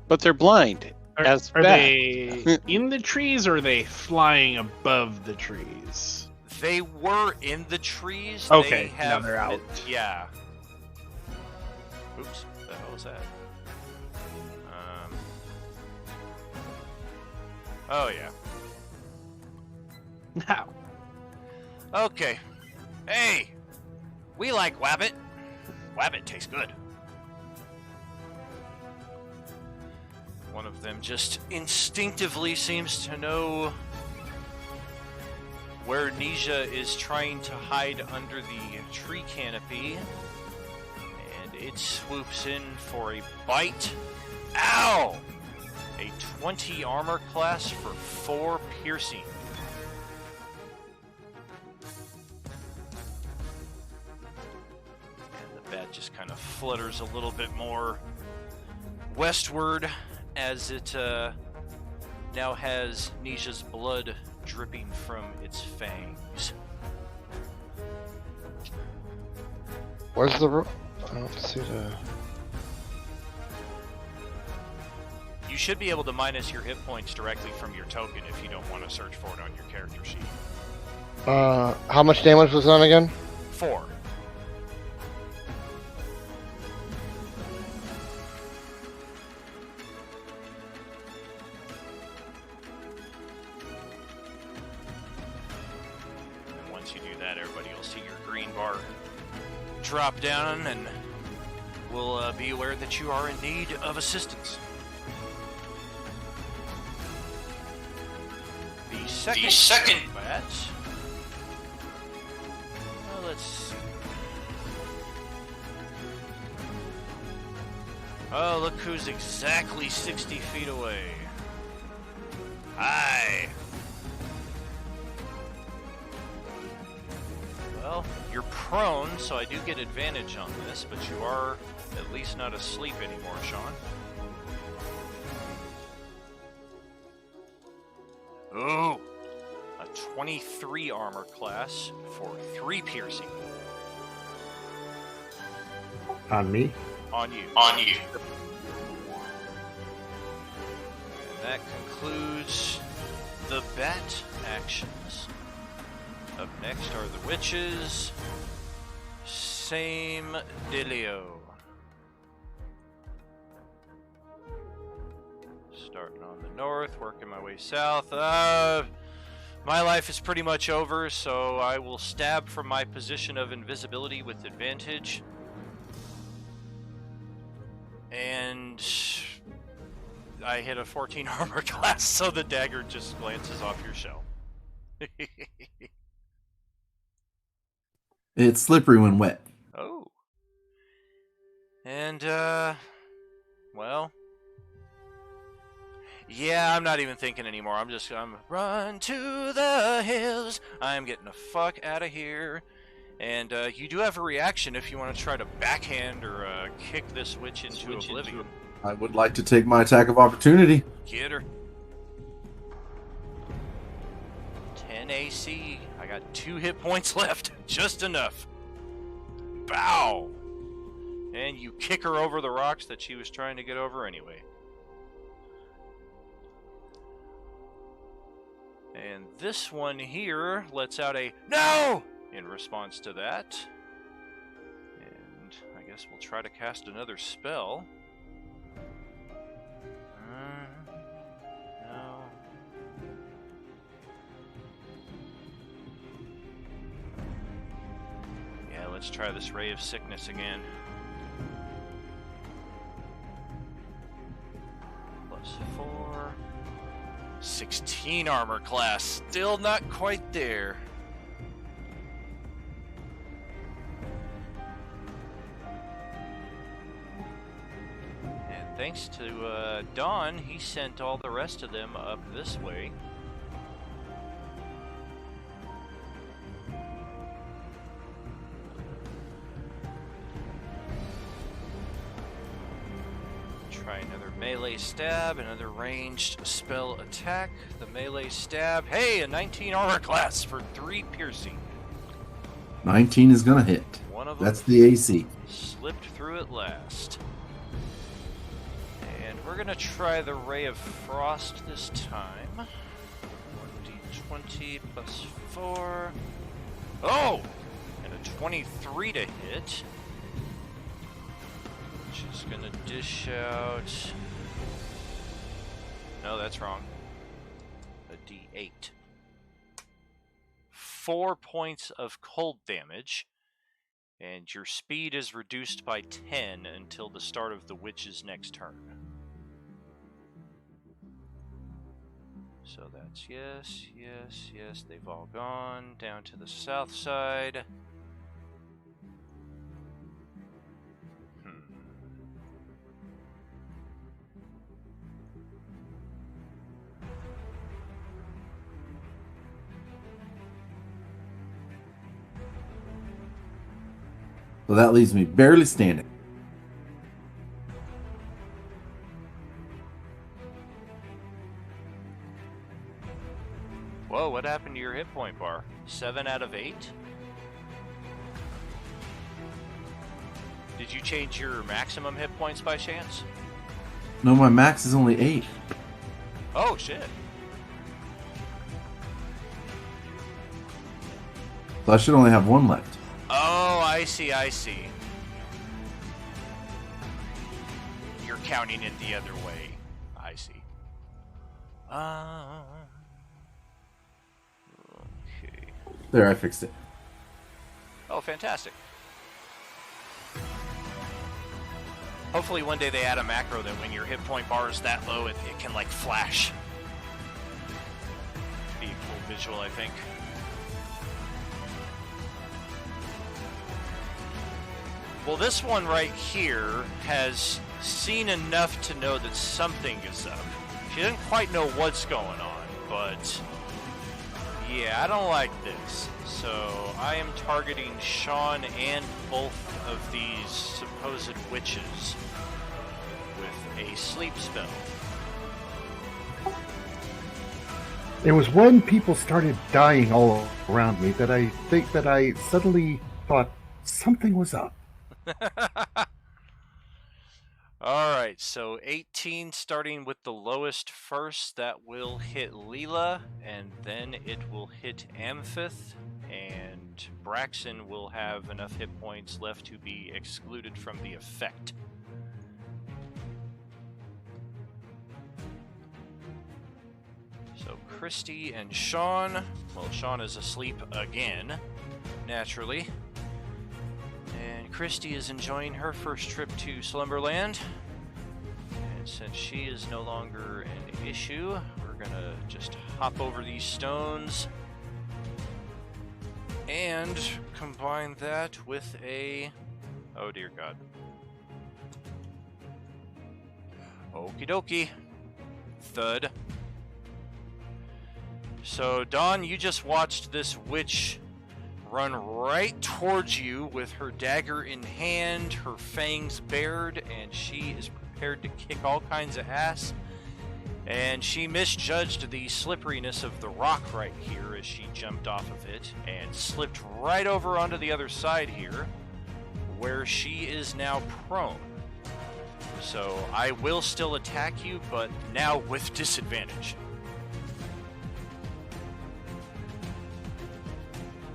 But they're blind. Are As they in the trees or are they flying above the trees? They were in the trees. Okay, they have, now they're out. Yeah. Oops, what the hell was that? Oh yeah. Now, Okay. Hey! We like Wabbit. Wabbit tastes good. One of them just instinctively seems to know where Nisha is trying to hide under the tree canopy. And it swoops in for a bite. Ow! A 20 armor class for 4 piercing. And the bat just kind of flutters a little bit more westward as it now has Nisha's blood dripping from its fangs. Where's the... I don't see the... You should be able to minus your hit points directly from your token if you don't want to search for it on your character sheet. How much damage was done again? 4. And once you do that, everybody will see your green bar drop down and will be aware that you are in need of assistance. The second bat. Well, let's see. Oh, look who's exactly 60 feet away. Hi. Well, you're prone, so I do get advantage on this, but you are at least not asleep anymore, Sean. Ooh, a 23 armor class for 3 piercing. On me? On you. On you. And that concludes the bat actions. Up next are the witches. Same dealio. Starting on the north, working my way south. My life is pretty much over, so I will stab from my position of invisibility with advantage. And I hit a 14 armor class, so the dagger just glances off your shell. It's slippery when wet. Oh. And, well. Yeah, I'm not even thinking anymore. I'm run to the hills. I'm getting the fuck out of here. And, you do have a reaction if you want to try to backhand or, kick this witch into oblivion. I would like to take my attack of opportunity. Get her. 10 AC. I got 2 hit points left. Just enough. Bow! And you kick her over the rocks that she was trying to get over anyway. And this one here lets out a no! In response to that. And I guess we'll try to cast another spell. No. Yeah, let's try this Ray of Sickness again. +4. 16 armor class. Still not quite there. And thanks to Dawn, he sent all the rest of them up this way. Try another melee stab, another ranged spell attack. The melee stab. Hey, a 19 armor class for 3 piercing. 19 is gonna hit. One of them That's the AC. slipped through at last. And we're gonna try the Ray of Frost this time. 1d20 plus 4. Oh! And a 23 to hit. Which is gonna dish out... No, that's wrong. A d8. 4 points of cold damage. And your speed is reduced by 10 until the start of the witch's next turn. So that's yes, yes, yes. They've all gone down to the south side. So that leaves me barely standing. Whoa, what happened to your hit point bar? 7 out of 8? Did you change your maximum hit points by chance? No, my max is only 8. Oh, shit. So I should only have 1 left. Oh, I see, I see. You're counting it the other way. I see. Okay. There, I fixed it. Oh, fantastic. Hopefully one day they add a macro that when your hit point bar is that low, it can, like, flash. Be a cool visual, I think. Well, this one right here has seen enough to know that something is up. She doesn't quite know what's going on, but yeah, I don't like this. So I am targeting Sean and both of these supposed witches with a sleep spell. It was when people started dying all around me that I think that I suddenly thought something was up. Alright, so 18 starting with the lowest first, that will hit Leela, and then it will hit Amphith, and Braxton will have enough hit points left to be excluded from the effect. So Christy and Sean, well, Sean is asleep again, naturally. And Christy is enjoying her first trip to Slumberland. And since she is no longer an issue, we're gonna just hop over these stones and combine that with a... Oh dear God. Okie dokie. Thud. So Dawn, you just watched this witch run right towards you with her dagger in hand, her fangs bared, and she is prepared to kick all kinds of ass. And she misjudged the slipperiness of the rock right here as she jumped off of it and slipped right over onto the other side here, where she is now prone. So I will still attack you, but now with disadvantage.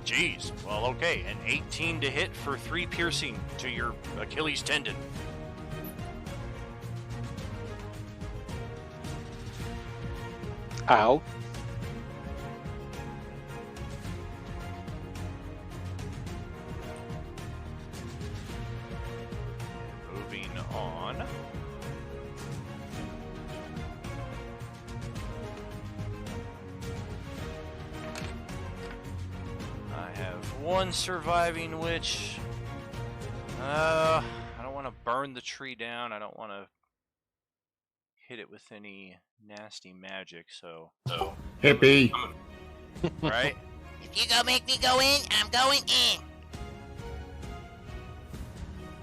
Jeez, well, okay, an 18 to hit for 3 piercing to your Achilles tendon. Ow. Moving on. one surviving witch. I don't want to burn the tree down. I don't want to hit it with any nasty magic, so... Hippie. Right? If you gonna make me go in, I'm going in.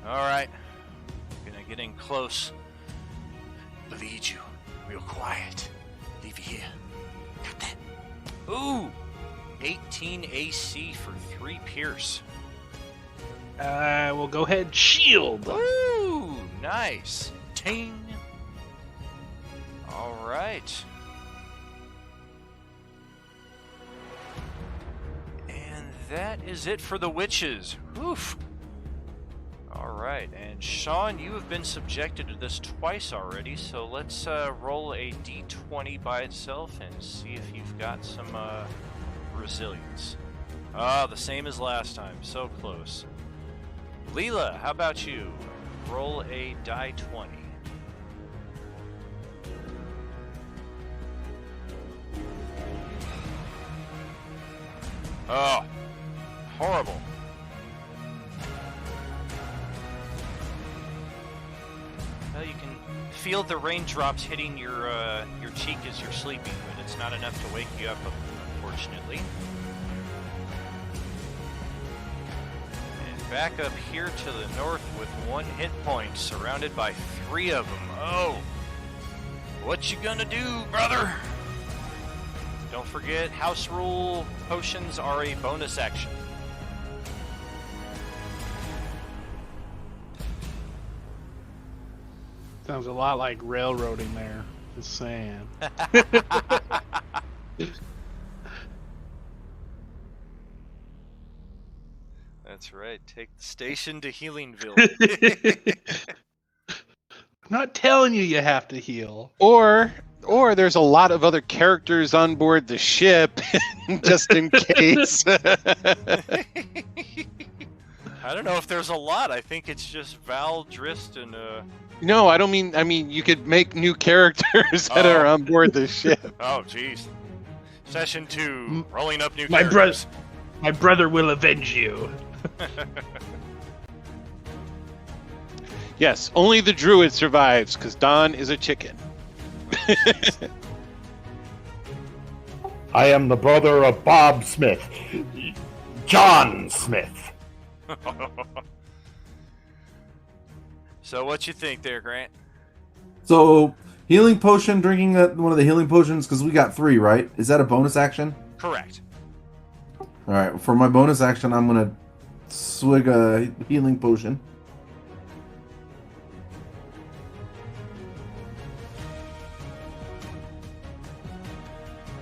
Alright. Gonna get in close. Lead you. Real quiet. Leave you here. Got that? Ooh! 18 AC for 3 pierce. We'll go ahead shield. Ooh! Nice. Ting! Alright. And that is it for the witches. Oof. Alright, and Sean, you have been subjected to this twice already, so let's roll a d20 by itself and see if you've got some resilience. Ah, the same as last time, so close. Leela, how about you? Roll a die 20. Oh, horrible. Well, you can feel the raindrops hitting your cheek as you're sleeping, but it's not enough to wake you up, unfortunately. And back up here to the north with 1 hit point, surrounded by 3 of them. Oh, what you gonna do, brother? Don't forget, house rule potions are a bonus action. Sounds a lot like railroading there. Just saying. That's right. Take the station to Healingville. I'm not telling you have to heal. Or there's a lot of other characters on board the ship, just in case. I don't know if there's a lot. I think it's just Val, Drist, and No, I don't mean. I mean, you could make new characters that are on board the ship. Oh, jeez. Session 2, rolling up new My characters. My brother will avenge you. Yes, only the druid survives because Don is a chicken. I am the brother of Bob Smith. John Smith. So what you think there, Grant? So, healing potion, drinking one of the healing potions, because we got 3, right? Is that a bonus action? Correct. Alright, for my bonus action, I'm going to swig a healing potion.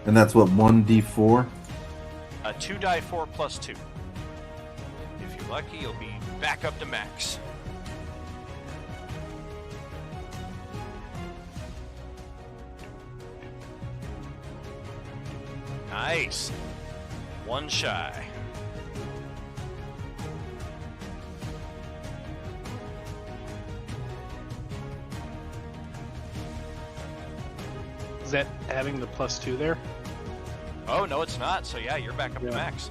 And that's what, 1d4? 2 die 4 plus 2. If you're lucky, you'll be back up to max. Nice. 1 shy. Is that having the +2 there? Oh, no, it's not. So, yeah, you're back up to Yeah. max.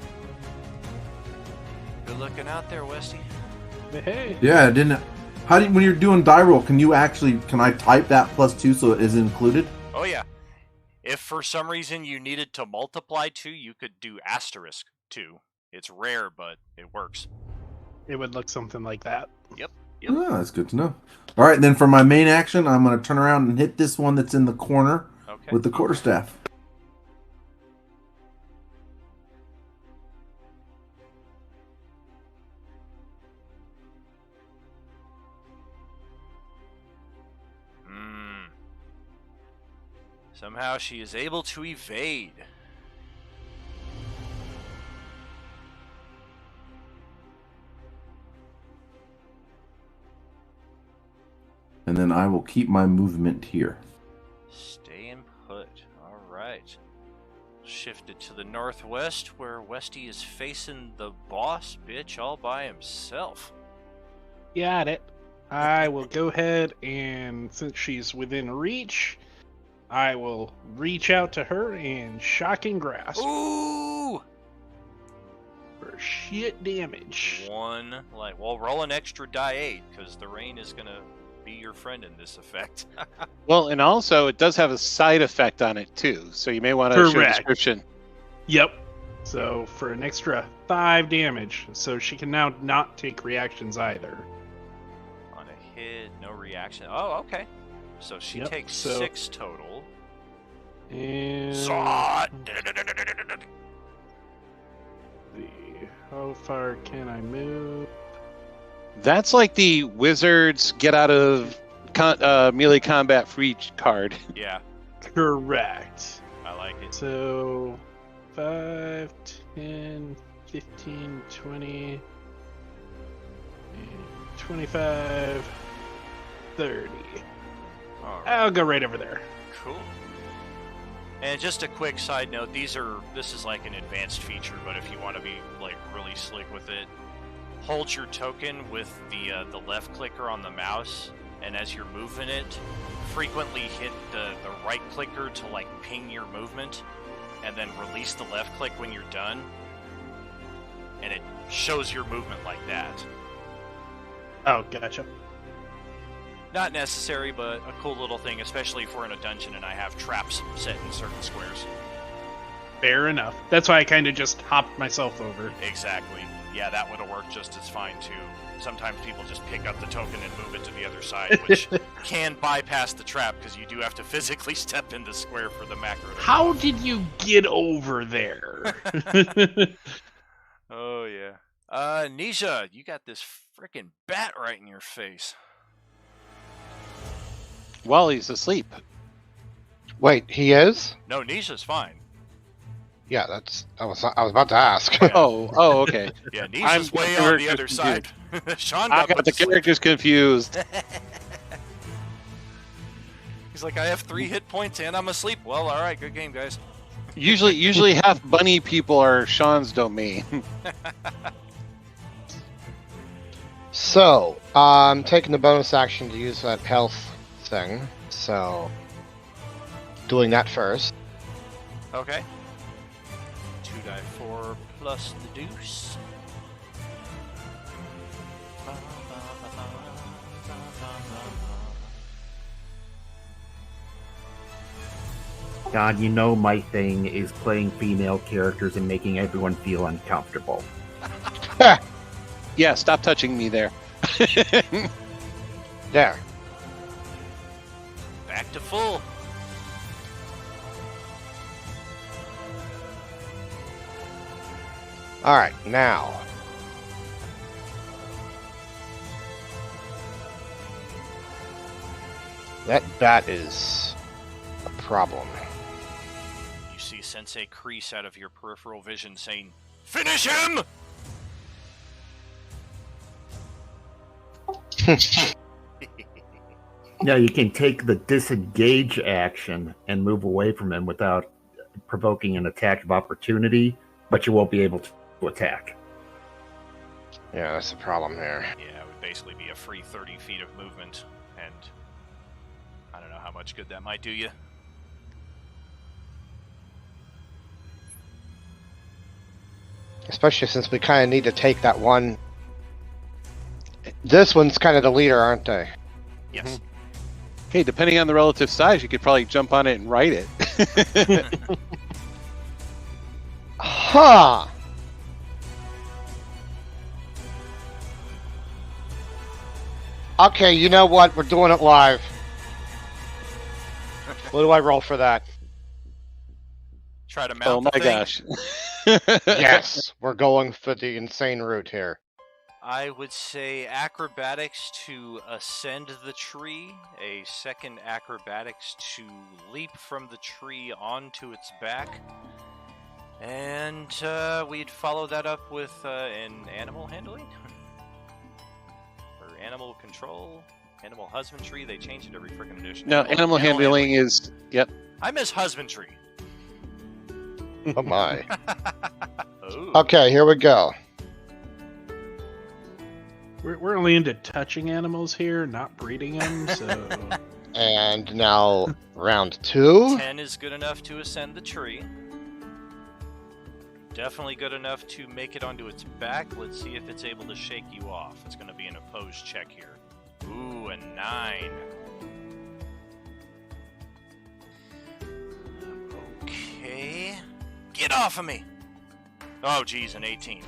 Good looking out there, Westy. Hey. Yeah, how do you, when you're doing die roll, can I type that +2 so it is included? Oh, yeah. If for some reason you needed to multiply 2, you could do asterisk 2. It's rare, but it works. It would look something like that. Yep. Oh, that's good to know. Alright, then for my main action, I'm going to turn around and hit this one that's in the corner Okay. with the quarterstaff. Somehow she is able to evade. And then I will keep my movement here. Staying put. All right. Shifted to the northwest where Westy is facing the boss bitch all by himself. Got it. I will go ahead and, since she's within reach, I will reach out to her and shocking grasp Ooh! for shit damage. One, well, roll an extra die 8, because the rain is going to be your friend in this effect. Well, and also it does have a side effect on it too, so you may want to show a Correct. description. Yep. So for an extra 5 damage, so she can now not take reactions either. On a hit, no reaction. Oh, okay. So she Yep, takes so- 6 total. And Zod! how far can I move? That's like the wizard's get out of melee combat free card. Yeah, Correct. I like it. So 5, 10, 15, 20, 25, 30. All right. I'll go right over there. Cool. And just a quick side note, this is like an advanced feature, but if you want to be like really slick with it, hold your token with the left clicker on the mouse, and as you're moving it, frequently hit the right clicker to like ping your movement, and then release the left click when you're done, and it shows your movement like that. Oh, gotcha. Not necessary, but a cool little thing, especially if we're in a dungeon and I have traps set in certain squares. Fair enough. That's why I kind of just hopped myself over. Exactly. Yeah, that would have worked just as fine, too. Sometimes people just pick up the token and move it to the other side, which can bypass the trap, because you do have to physically step in the square for the macro. How did you get over there? Oh, yeah. Nisha, you got this freaking bat right in your face. While he's asleep. Wait, he is? No, Nisha's fine. Yeah, I was about to ask. Oh, okay. Yeah, Nisha's way on the other side. Sean I got put the to sleep. characters confused. He's like, I have 3 hit points and I'm asleep. Well, all right, good game, guys. Usually half bunny people are Sean's domain. So, I'm taking the bonus action to use that health thing. So, doing that first. Okay. 2 die 4 plus the deuce. God, you know my thing is playing female characters and making everyone feel uncomfortable. Yeah, stop touching me there. There. Back to full. Alright, now. That bat is a problem. You see Sensei crease out of your peripheral vision saying, "Finish him!" Yeah, you can take the disengage action and move away from him without provoking an attack of opportunity, but you won't be able to attack. Yeah, that's the problem here. Yeah, it would basically be a free 30 feet of movement, and I don't know how much good that might do you. Especially since we kind of need to take that one. This one's kind of the leader, aren't they? Yes. Hey, depending on the relative size, you could probably jump on it and ride it. Huh! Okay, you know what? We're doing it live. What do I roll for that? Try to mount Oh the my thing. gosh. Yes, we're going for the insane route here. I would say acrobatics to ascend the tree, a second acrobatics to leap from the tree onto its back, and we'd follow that up with an animal handling or animal control, animal husbandry. They change it every freaking edition. No, animal handling is, yep. I miss husbandry. Oh my. Oh. Okay, here we go. We're only into touching animals here, not breeding them, so... And now round 2. 10 is good enough to ascend the tree. definitely good enough to make it onto its back. Let's see if it's able to shake you off. It's going to be an opposed check here. Ooh, a 9. Okay. Get off of me! Oh, geez, an 18.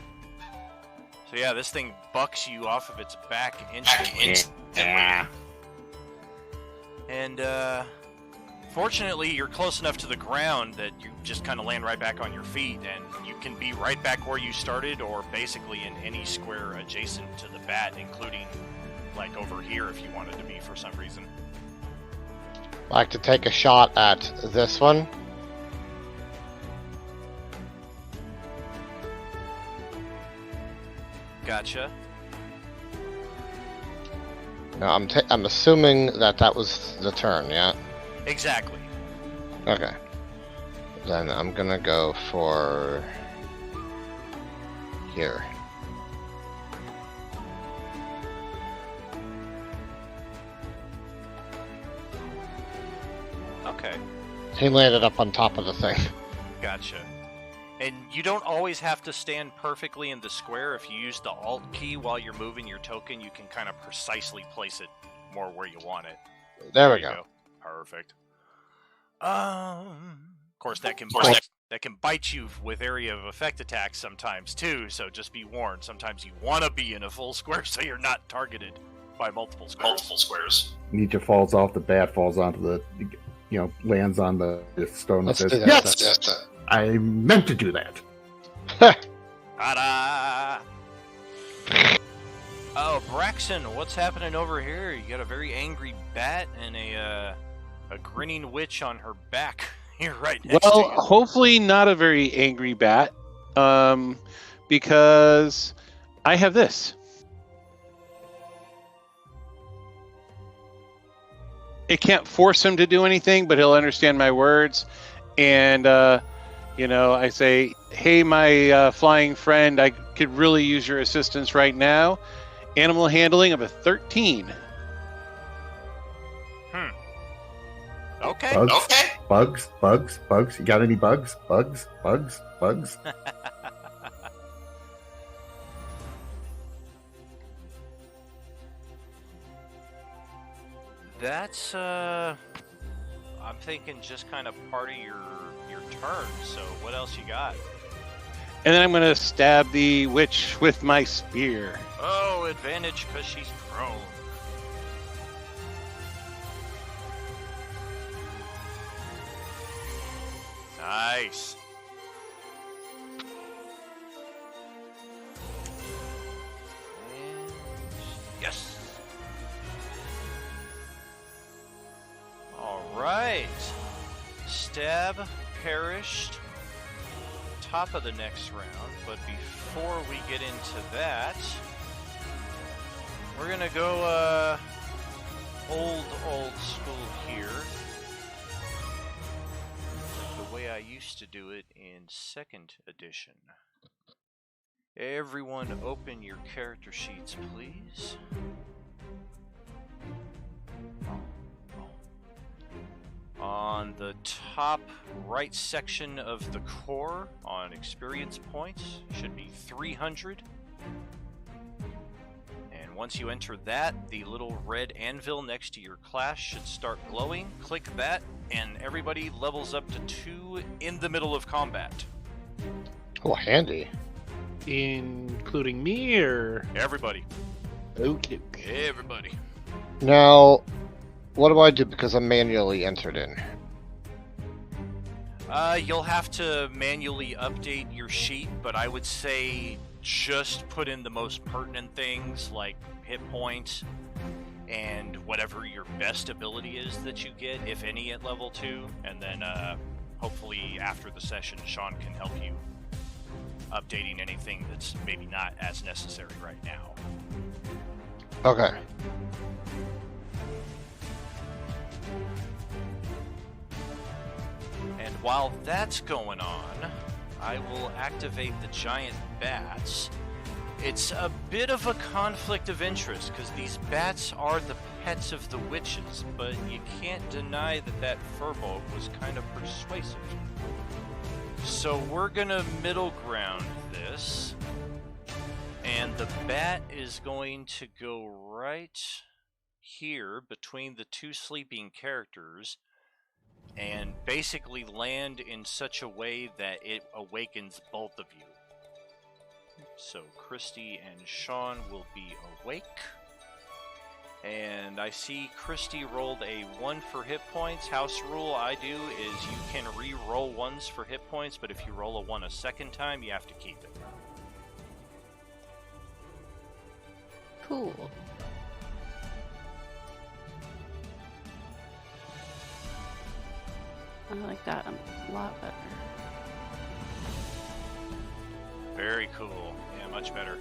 So yeah, this thing bucks you off of its back instantly. Yeah. And, fortunately, you're close enough to the ground that you just kind of land right back on your feet, and you can be right back where you started, or basically in any square adjacent to the bat, including, like, over here if you wanted to be for some reason. Like to take a shot at this one. Gotcha. No, I'm assuming that was the turn, yeah? Exactly. Okay. Then I'm gonna go for here. Okay. He landed up on top of the thing. Gotcha. And you don't always have to stand perfectly in the square. If you use the Alt key while you're moving your token, you can kind of precisely place it more where you want it. There we you go. Perfect. Of course, that can bite you with area of effect attacks sometimes too. So just be warned. Sometimes you want to be in a full square so you're not targeted by multiple squares. Nietzsche falls off the bat, falls onto the, lands on the stone. Let's and do says, that. yes, I meant to do that. Ta-da! Oh, Braxton, what's happening over here? You got a very angry bat and a grinning witch on her back here right next to Well, you. hopefully not a very angry bat, because I have this. It can't force him to do anything, but he'll understand my words. And, I say, hey, my flying friend, I could really use your assistance right now. Animal handling of a 13. Okay. Bugs. Bugs. You got any bugs? Bugs. That's, I'm thinking just kind of part of your turn, so what else you got? And then I'm going to stab the witch with my spear. Oh, advantage because she's prone. Nice. And yes. All right. Stab perished. Top of the next round, but before we get into that, we're gonna go old school here. The way I used to do it in 2nd edition. Everyone open your character sheets, please. On the top right section of the core, on experience points, should be 300. And once you enter that, the little red anvil next to your class should start glowing. Click that, and everybody levels up to 2 in the middle of combat. Oh, handy. Including me, or Everybody. okay. Everybody. Now, what do I do because I'm manually entered in? You'll have to manually update your sheet, but I would say just put in the most pertinent things like hit points and whatever your best ability is that you get, if any, at level 2, and then hopefully after the session Sean can help you updating anything that's maybe not as necessary right now. Okay. And while that's going on, I will activate the giant bats. It's a bit of a conflict of interest, because these bats are the pets of the witches, but you can't deny that firbolg was kind of persuasive. So we're gonna middle ground this, and the bat is going to go right here between the two sleeping characters and basically land in such a way that it awakens both of you. So Christy and Sean will be awake. And I see Christy rolled a 1 for hit points. House rule I do is you can re-roll 1s for hit points, but if you roll a 1 a second time, you have to keep it. Cool. I like that a lot better. Very cool. Yeah, much better.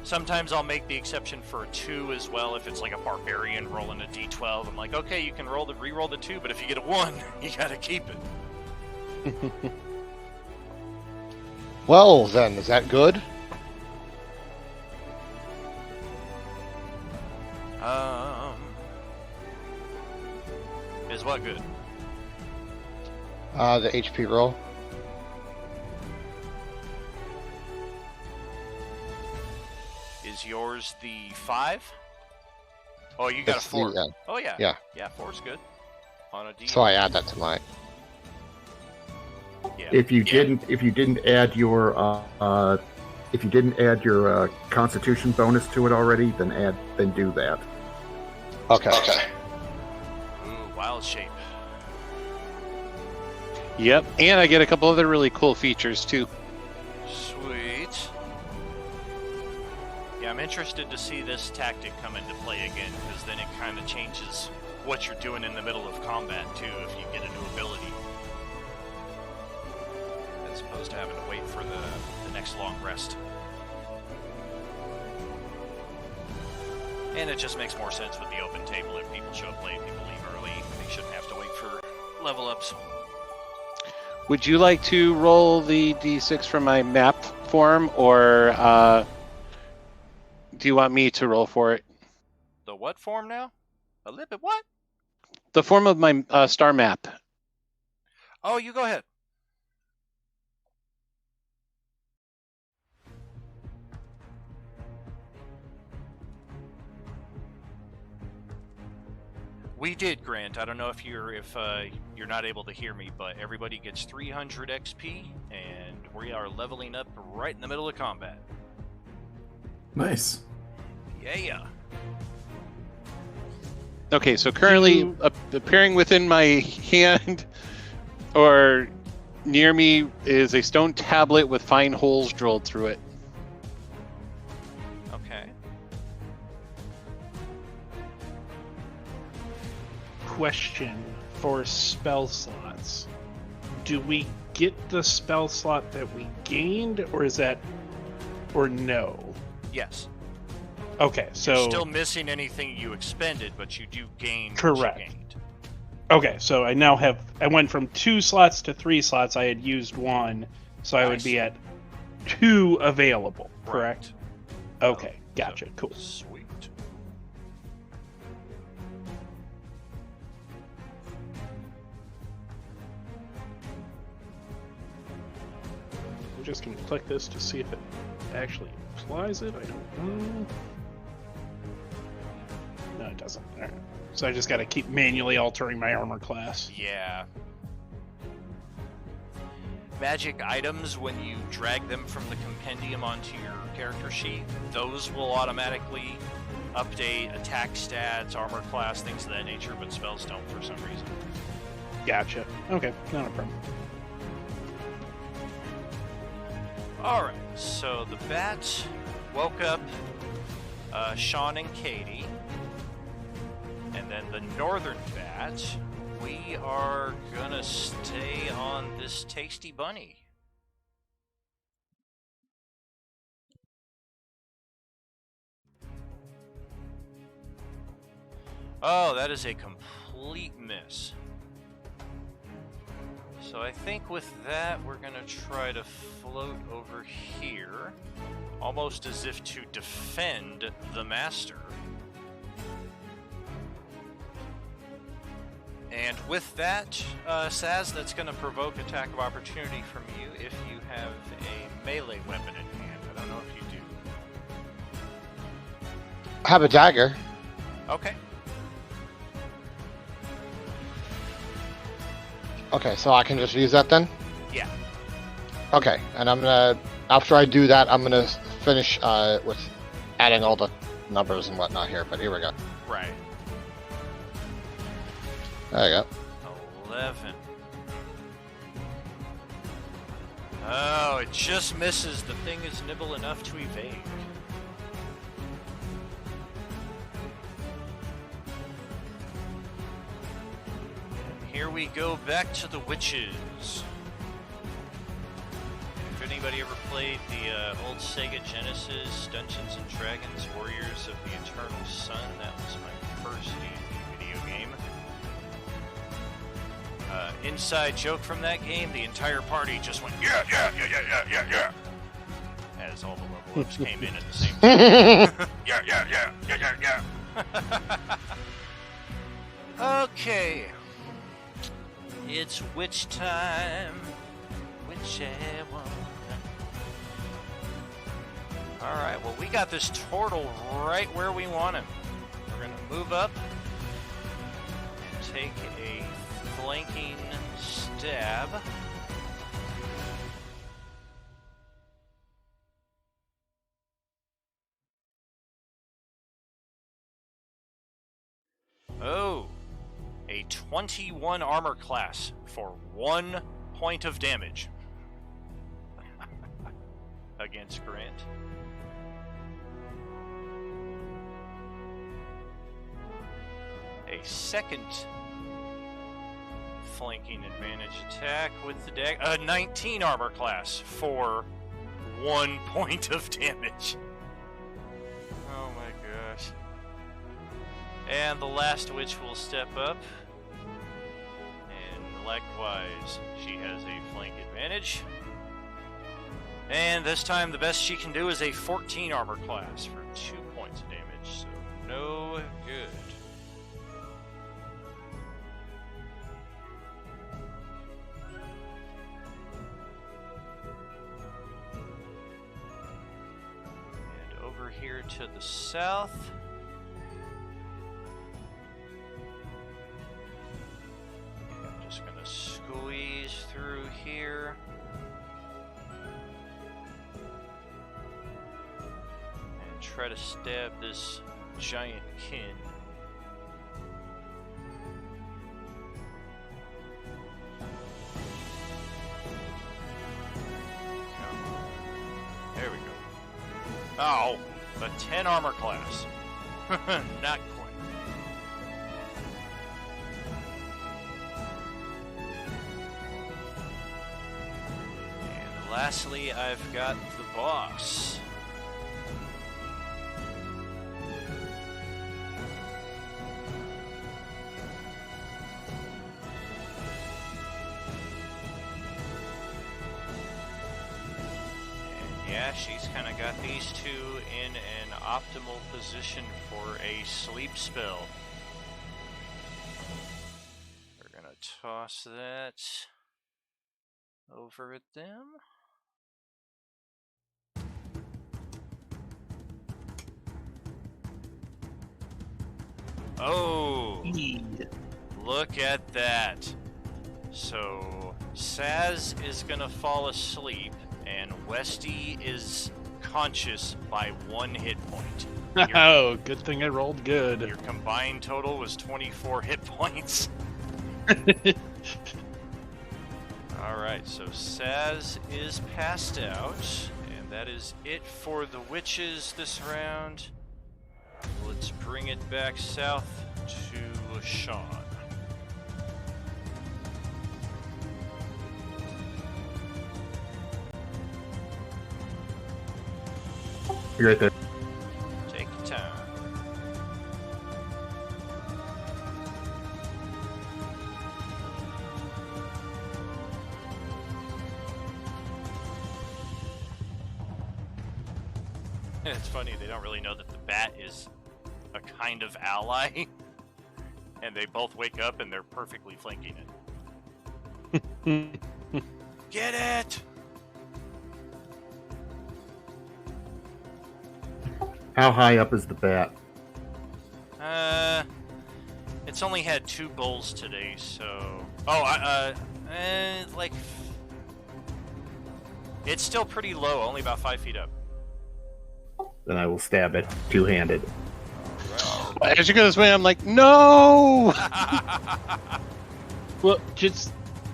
Sometimes I'll make the exception for a 2 as well if it's like a barbarian rolling a d12. I'm like, okay, you can re-roll the 2, but if you get a 1, you gotta keep it. Well, then, is that good? Is what good? The HP roll. Is yours the 5? Oh, you got It's a 4. the, Oh yeah. Yeah. Yeah, 4's good. On a D. So I add that to mine. Yeah. If you didn't add your Constitution bonus to it already, then do that. Okay. Ooh, wild shape. Yep, and I get a couple other really cool features too. Sweet. Yeah, I'm interested to see this tactic come into play again, because then it kind of changes what you're doing in the middle of combat too, if you get a new ability. As opposed to having to wait for the next long rest. And it just makes more sense with the open table. If people show up late, people leave early, they shouldn't have to wait for level ups. Would you like to roll the d6 from my map form, or do you want me to roll for it? The what form now? A little bit what? The form of my star map. Oh, you go ahead. We did, Grant. I don't know if you're not able to hear me, but everybody gets 300 XP, and we are leveling up right in the middle of combat. Nice. Yeah. Okay, so currently appearing within my hand or near me is a stone tablet with fine holes drilled through it. Okay. Question for spell slots. Do we get the spell slot that we gained, or no? Yes. Okay, so You're still missing anything you expended, but you do gain Correct. what you gained. okay, so I went from 2 slots to 3 slots. I had used 1, so I would be at 2 available, correct? Okay, gotcha, cool. Sweet. I'm just gonna click this to see if it actually applies it. I don't know. No, it doesn't. All right. So I just gotta keep manually altering my armor class. Yeah. Magic items, when you drag them from the compendium onto your character sheet, those will automatically update attack stats, armor class, things of that nature, but spells don't for some reason. Gotcha. Okay, not a problem. Alright, so the bat woke up Sean and Katie. And then the northern bat, we are gonna stay on this tasty bunny. Oh, that is a complete miss. So I think with that, we're gonna try to float over here, almost as if to defend the master. And with that, Saz, that's going to provoke attack of opportunity from you if you have a melee weapon in hand. I don't know if you do. I have a dagger. Okay. Okay, so I can just use that then? Yeah. Okay, and I'm gonna, after I do that, I'm gonna finish with adding all the numbers and whatnot here, but here we go. Right. There you go. 11. Oh, it just misses. The thing is nimble enough to evade. And here we go back to the witches. If anybody ever played the old Sega Genesis Dungeons and Dragons Warriors of the Eternal Sun, that was my first D&D video game. Inside joke from that game, the entire party just went, yeah, yeah, yeah, yeah, yeah, yeah, yeah. As all the level ups came in at the same time. Yeah, yeah, yeah, yeah, yeah, yeah. Okay. It's witch time. Whichever. Alright, well, we got this turtle right where we want him. We're going to move up and take a flanking stab. Oh, a 21 armor class for 1 point of damage against Grant. A second flanking advantage attack with the dagger. A 19 armor class for 1 point of damage. Oh my gosh. And the last witch will step up. And likewise, she has a flank advantage. And this time the best she can do is a 14 armor class for 2 points of damage. So no good. Here to the south. I'm just gonna squeeze through here. And try to stab this giant kin. There we go. Oh! A 10 armor class. Not quite. And lastly, I've got the boss. Yeah, she's kind of got these two in an optimal position for a sleep spell. We're gonna toss that over at them. Oh, look at that. So Saz is gonna fall asleep. And Westy is conscious by 1 hit point. Oh, good thing I rolled good. Your combined total was 24 hit points. Alright, so Saz is passed out. And that is it for the witches this round. Let's bring it back south to Sean. You're right there. Take your time. It's funny, they don't really know that the bat is a kind of ally. And they both wake up and they're perfectly flanking it. Get it! How high up is the bat? It's only had 2 bowls today, so... like... It's still pretty low, only about 5 feet up. Then I will stab it two-handed. As you go this way, I'm like, no! Well, just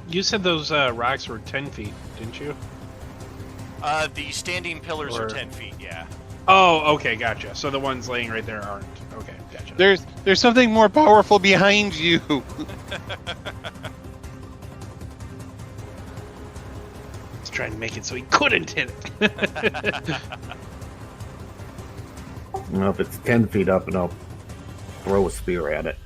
you said those rocks were 10 feet, didn't you? The standing pillars are 10 feet, yeah. Oh, okay, gotcha. So the ones laying right there aren't. Okay, gotcha. There's something more powerful behind you. Let's try and make it so he couldn't hit it. Well, if it's 10 feet up, and I'll throw a spear at it.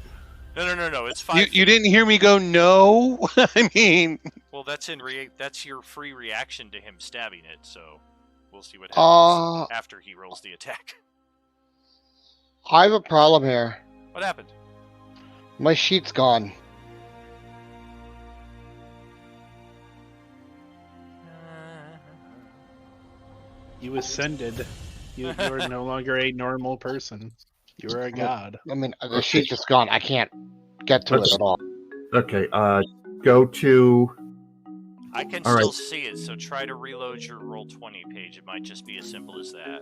No. It's 5 You didn't hear me go no? I mean... Well, that's your free reaction to him stabbing it, so we'll see what happens after he rolls the attack. I have a problem here. What happened? My sheet's gone. You ascended. You are no longer a normal person. You are a god. I mean, the sheet's just gone. I can't get to it at all. Okay, go to... I can All still right. see it, so try to reload your Roll20 page. It might just be as simple as that.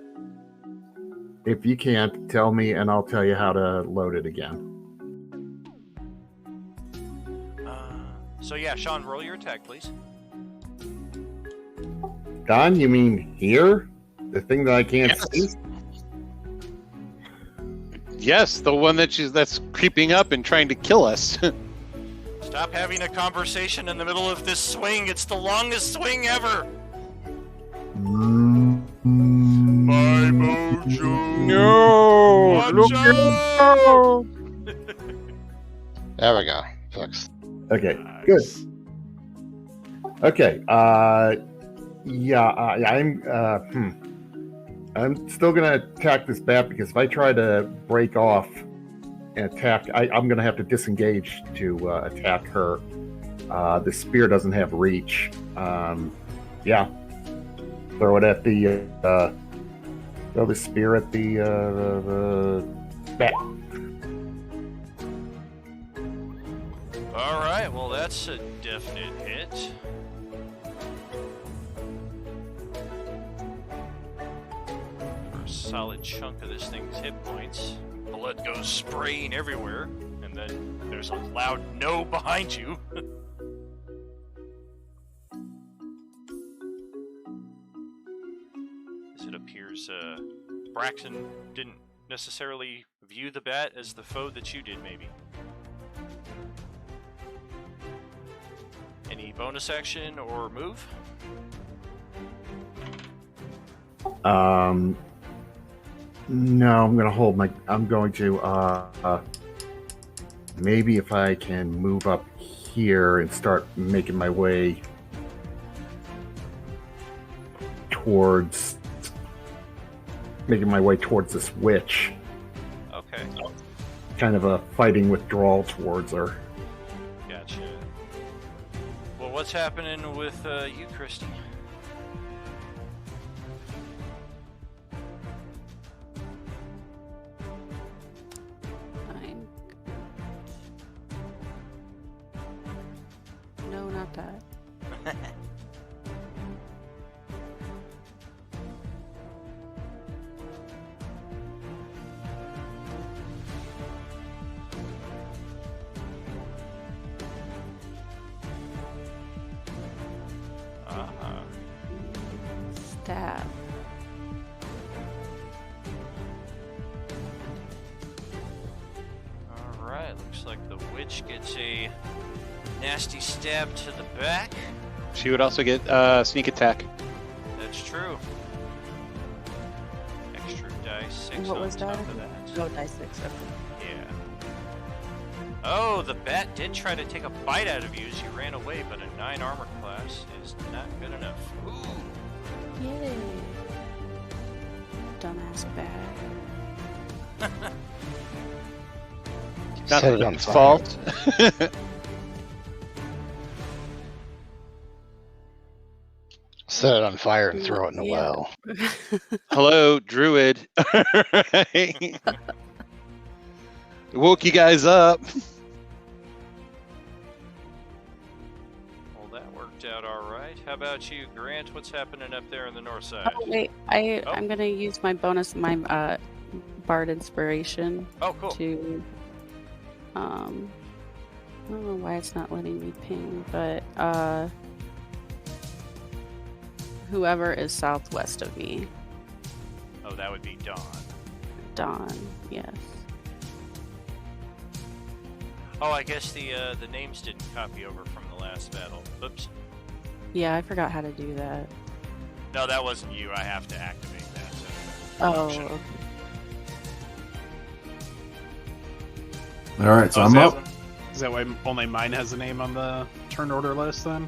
If you can't, tell me, and I'll tell you how to load it again. So yeah, Sean, roll your attack, please. Don, you mean here? The thing that I can't see? Yes, the one that's creeping up and trying to kill us. Stop having a conversation in the middle of this swing. It's the longest swing ever. My mojo. No! Watch out! There we go. Fixed. Okay, good. Okay, I'm still gonna attack this bat because if I try to break off and attack, I'm gonna have to disengage to attack her. The spear doesn't have reach. Yeah, throw it at the throw the spear at the bat. All right, well that's a definite hit. For a solid chunk of this thing's hit points. Blood goes spraying everywhere, and then there's a loud no behind you. As it appears, Braxton didn't necessarily view the bat as the foe that you did, maybe. Any bonus action or move? No, I'm gonna hold my. I'm going to. Maybe if I can move up here and start making my way towards. Making my way towards this witch. Okay. Kind of a fighting withdrawal towards her. Gotcha. Well, what's happening with you, Christy? Fine. No, not that. Stab. Alright, looks like the witch gets a nasty stab to the back. She would also get sneak attack. That's true. Extra dice 6 What on was top that? of that. Oh, die 6. Okay. Yeah. Oh, the bat did try to take a bite out of you as you ran away, but a 9 armor class is not good enough. Ooh. Yay. Dumbass bag. Not Set it that on it's fire. fault. Set it on fire and throw it in a Yeah. well. Hello, Druid. Woke you guys up. Well, that worked out all right. How about you, Grant? What's happening up there on the north side? Oh wait, I'm gonna use my bonus, my Bard inspiration Oh, cool. to I don't know why it's not letting me ping, but whoever is southwest of me. Oh, that would be Dawn. Dawn, yes. Oh, I guess the names didn't copy over from the last battle. Oops. Yeah, I forgot how to do that. No, that wasn't you. I have to activate that. Oh, function. okay. All right, so Oh, I'm is up. that- Is that why only mine has a name on the turn order list then?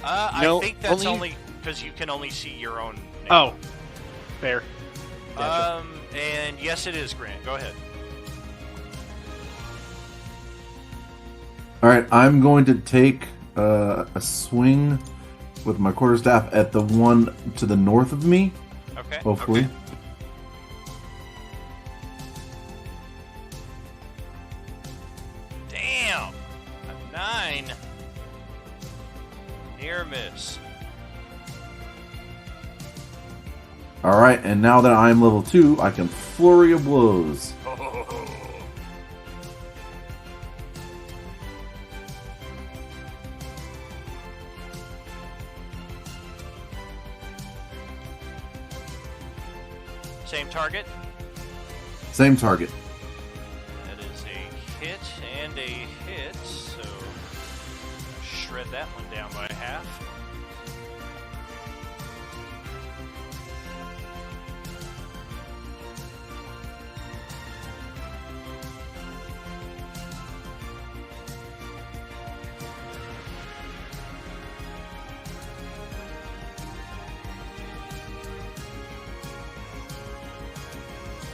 No, I think that's only- only because you can only see your own name. Oh, fair. Gotcha. And yes, it is, Grant. Go ahead. All right, I'm going to take a swing with my quarterstaff at the one to the north of me. Okay. Hopefully. Okay. Damn! A 9. Near miss. All right, and now that I'm level 2, I can flurry of blows. Same target. Same target. That is a hit and a hit, so shred that one down by half.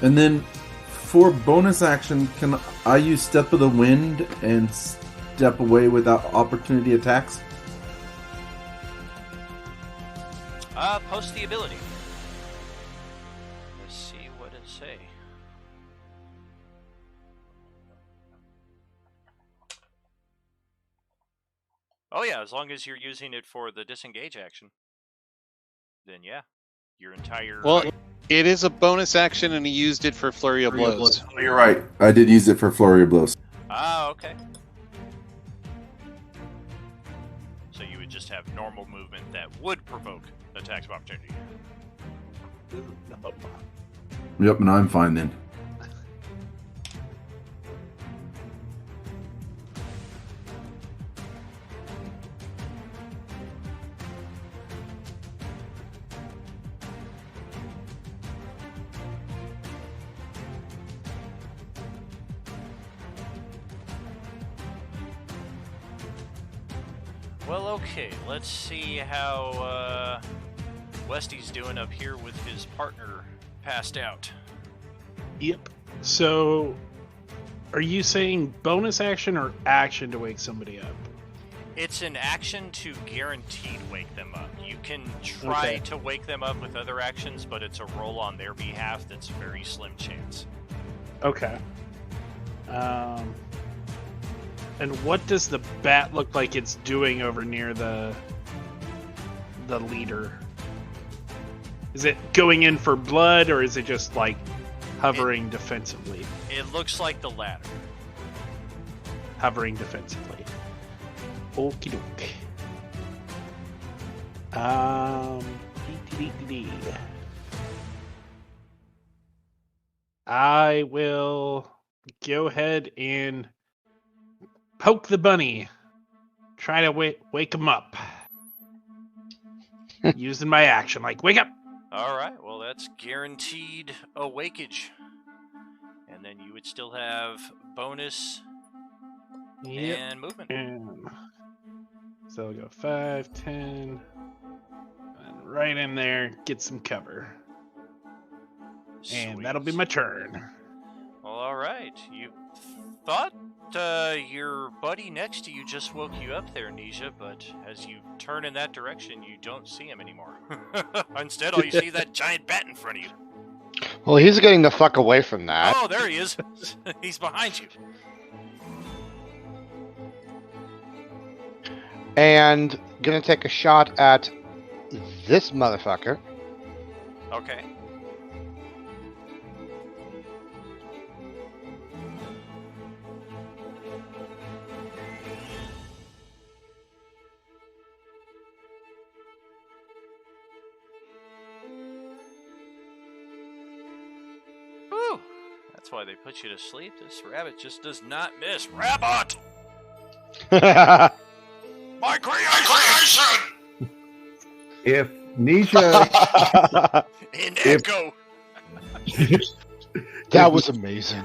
And then for bonus action, can I use Step of the Wind and step away without opportunity attacks? Post the ability. Let's see what it say. Oh yeah, as long as you're using it for the disengage action, then yeah, your entire. Well, it is a bonus action, and he used it for Flurry of Blows. Oh, you're right. I did use it for Flurry of Blows. Okay. So you would just have normal movement that would provoke attacks of opportunity. Yep, and I'm fine then. Well, okay, let's see how Westy's doing up here with his partner passed out. Yep. So, are you saying bonus action or action to wake somebody up? It's an action to guaranteed wake them up. You can try to wake them up with other actions, but it's a roll on their behalf that's a very slim chance. Okay. And what does the bat look like it's doing over near the leader? Is it going in for blood, or is it just like hovering defensively? It looks like the latter. Hovering defensively. Okie doke. I will go ahead and poke the bunny. Try to wake him up. Using my action, like, wake up! Alright, well that's guaranteed awakage. And then you would still have bonus and movement. And so I'll go 5, 10, and right in there, get some cover. And that'll be Sweet. my turn. Well, right. You thought your buddy next to you just woke you up there, Nisha, but as you turn in that direction, you don't see him anymore. Instead, all you see is that giant bat in front of you. Well, he's getting the fuck away from that. Oh, there he is. He's behind you. And gonna take a shot at this motherfucker. Okay. Whew. That's why they put you to sleep. This rabbit just does not miss. Rabbit! My creation! If Nisha, In echo! That was amazing.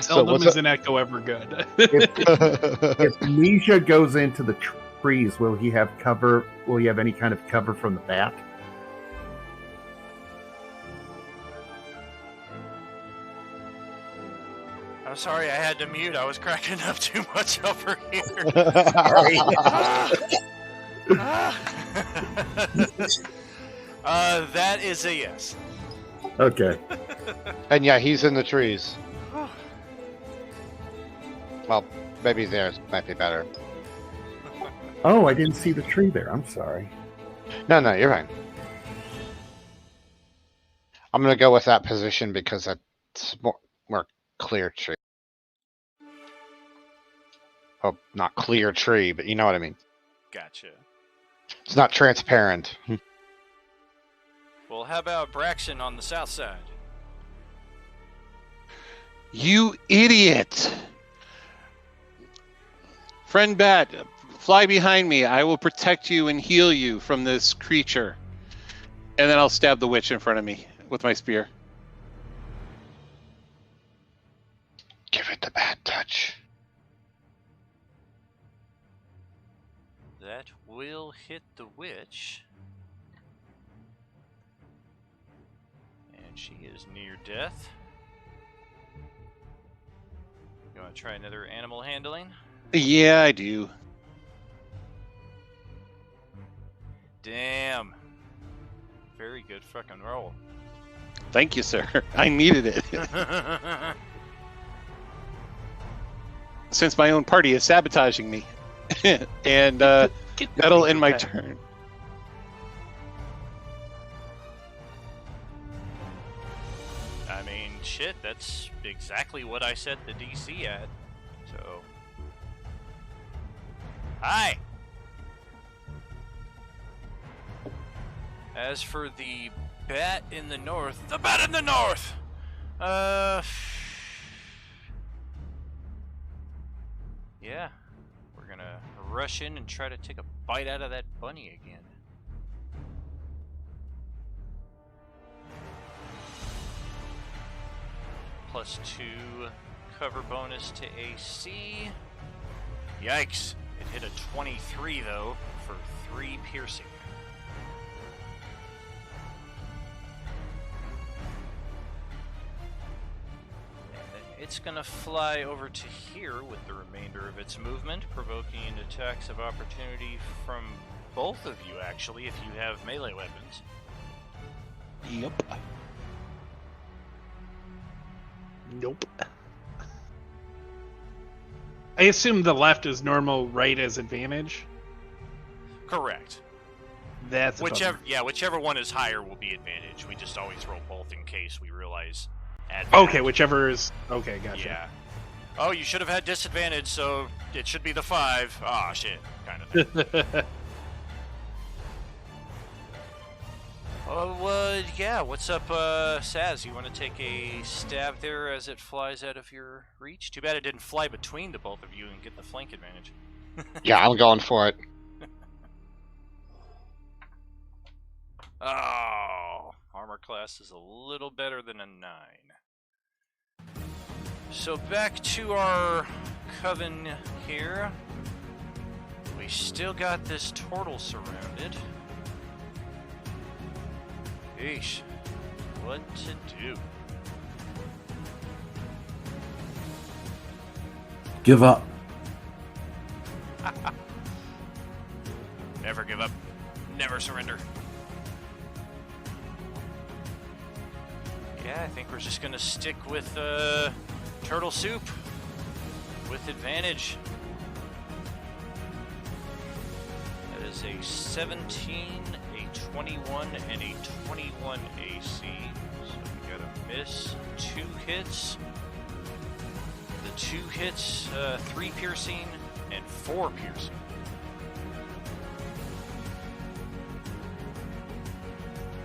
Seldom is an echo ever good. if Nisha goes into the trees, will he have cover? Will he have any kind of cover from the bat? I'm sorry, I had to mute. I was cracking up too much over here. Sorry. That is a yes. Okay. And yeah, he's in the trees. Well, maybe theirs might be better. Oh, I didn't see the tree there. I'm sorry. No, you're fine. I'm gonna go with that position because that's more clear tree. Oh, not clear tree, but you know what I mean. Gotcha. It's not transparent. Well, how about Braxton on the south side? You idiot! Friend Bat, fly behind me. I will protect you and heal you from this creature. And then I'll stab the witch in front of me with my spear. Give it the bad touch. That will hit the witch. And she is near death. You want to try another animal handling? Yeah, I do. Damn. Very good fucking roll. Thank you, sir. I needed it. Since my own party is sabotaging me. And that'll end my turn. I mean, shit, that's exactly what I set the DC at. So. Hi! As for the bat in the north, the bat in the north! Yeah. We're gonna rush in and try to take a bite out of that bunny again. +2 cover bonus to AC. Yikes. It hit a 23 though for 3 piercing. It's gonna fly over to here with the remainder of its movement, provoking attacks of opportunity from both of you, actually, if you have melee weapons. Yep. Nope. I assume the left is normal, right is advantage. Correct. That's a whichever one is higher will be advantage. We just always roll both in case we realize advantage. Okay, whichever is okay. Gotcha. Yeah. Oh, you should have had disadvantage, so it should be the 5. Ah, oh, shit, kind of thing. Oh, yeah. What's up, Saz? You want to take a stab there as it flies out of your reach? Too bad it didn't fly between the both of you and get the flank advantage. Yeah, I'm going for it. Oh, armor class is a little better than a 9. So back to our coven here. We still got this turtle surrounded. Eesh. what to do. Give up. Never give up. Never surrender. Yeah, I think we're just gonna stick with turtle soup with advantage. That is a 17, a 21, and a 21 AC. So we gotta miss 2 hits. The 2 hits, 3 piercing and 4 piercing.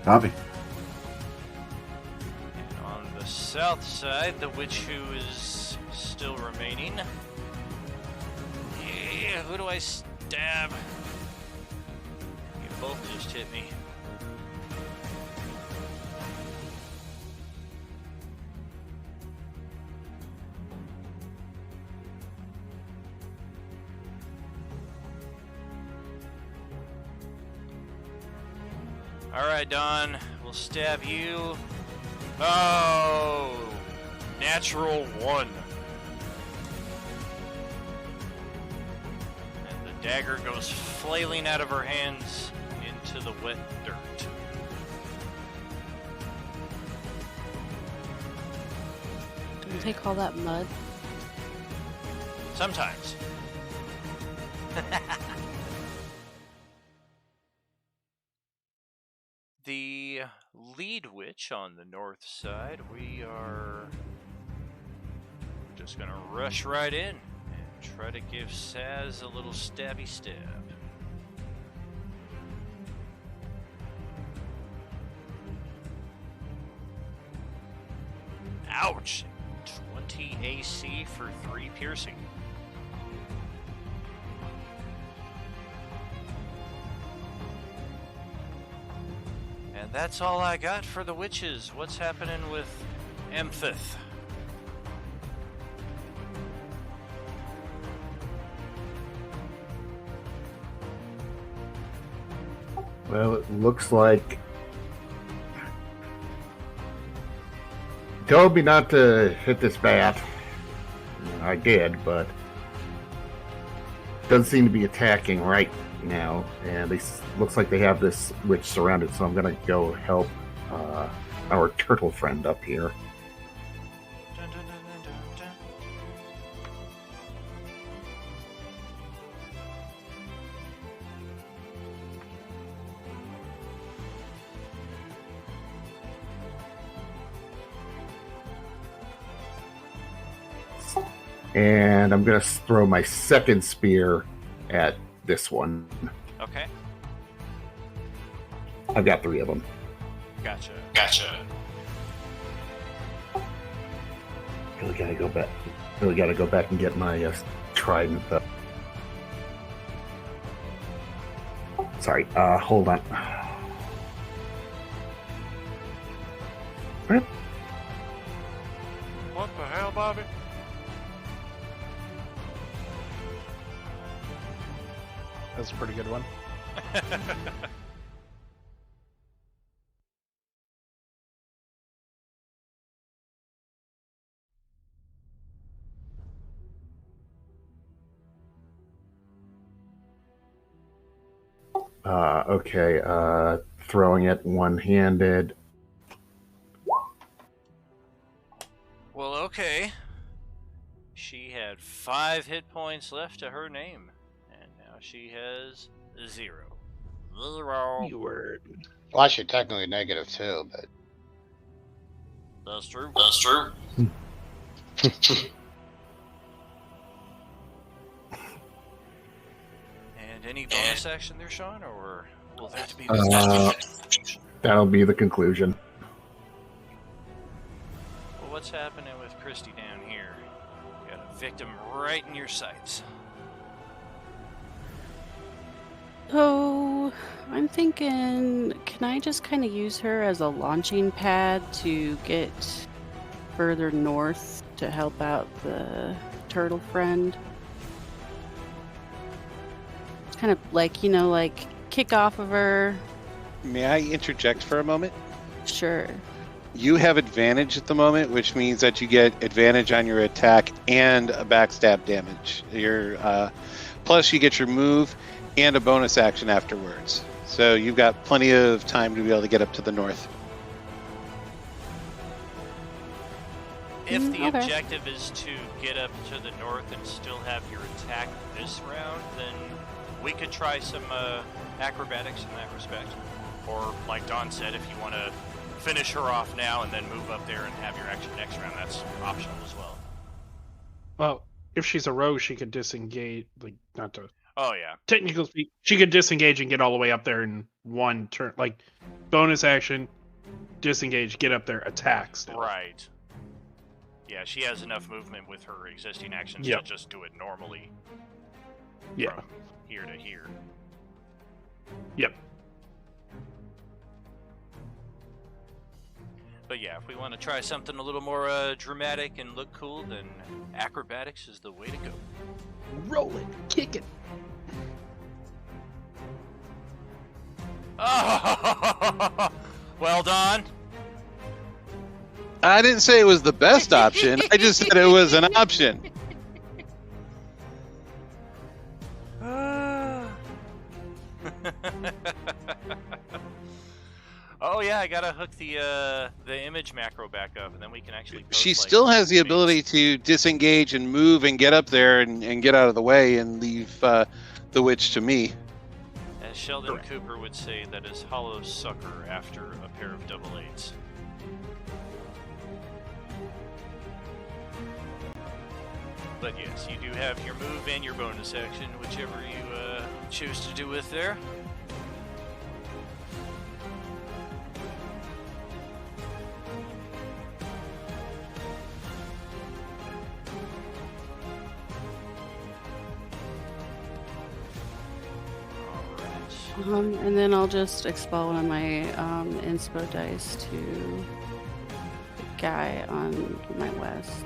Copy. And on the south side, the witch who is still remaining. Yeah, who do I stab? You both just hit me. Alright, Don, we'll stab you. Oh! Natural 1. And the dagger goes flailing out of her hands into the wet dirt. Don't they call that mud? Sometimes. The lead witch on the north side, we are just gonna rush right in and try to give Saz a little stabby stab. Ouch! 20 AC for 3 piercing. And that's all I got for the witches. What's happening with Emphith? Well, it looks like told me not to hit this bat. I did, but doesn't seem to be attacking right now, and they looks like they have this witch surrounded. So I'm gonna go help our turtle friend up here. Dun, dun, dun, dun, dun, dun. And I'm gonna throw my second spear at this one. Okay, I've got 3 of them. gotcha. Really gotta go back. Really gotta go back and get my trident. Sorry. Hold on. What the hell, Bobby? That's a pretty good one. Okay. Throwing it one-handed. Well, okay. She had 5 hit points left to her name, and now she has 0. 0. You word. Well, actually, technically -2, but That's true. And any bonus action there, Sean, or will that be? That'll be the conclusion. Well, what's happening with Christy down here? You got a victim right in your sights. So, I'm thinking, can I just kind of use her as a launching pad to get further north to help out the turtle friend? It's kind of like, kick off of her. May I interject for a moment? Sure. You have advantage at the moment, which means that you get advantage on your attack and a backstab damage. Plus, you get your move and a bonus action afterwards. So you've got plenty of time to be able to get up to the north. If the okay. objective is to get up to the north and still have your attack this round, then we could try some acrobatics in that respect. Or, like Don said, if you want to finish her off now and then move up there and have your action next round, that's optional as well. Well, if she's a rogue, she could disengage. Like, not to. Oh, yeah. Technically speaking, she could disengage and get all the way up there in one turn. Like, bonus action, disengage, get up there, attack still. Right. Yeah, she has enough movement with her existing actions Yep. to just do it normally. Yeah. From here to here. Yep. But yeah, if we want to try something a little more dramatic and look cool, then acrobatics is the way to go. Roll it, kick it. Oh, well done. I didn't say it was the best option. I just said it was an option. Oh yeah, I gotta hook the image macro back up, and then we can actually. She post, like, still has the things. ability to disengage and move and get up there and get out of the way and leave the witch to me. As Sheldon Cooper would say, that is hollow sucker after a pair of double eights. But yes, you do have your move and your bonus action, whichever you choose to do with there. And then I'll just expel one of my inspo dice to the guy on my west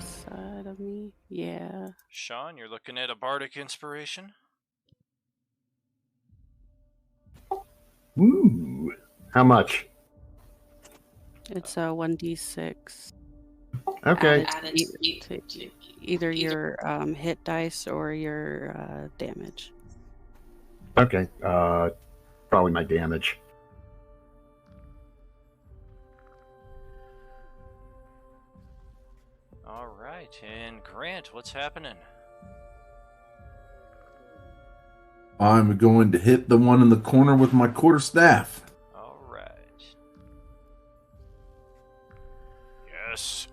side of me. Yeah. Sean, you're looking at a bardic inspiration. Ooh. How much? It's a 1d6. Okay. Added to either your hit dice or your damage. Okay. Probably my damage. All right, and Grant, what's happening? I'm going to hit the one in the corner with my quarterstaff. All right. Yes.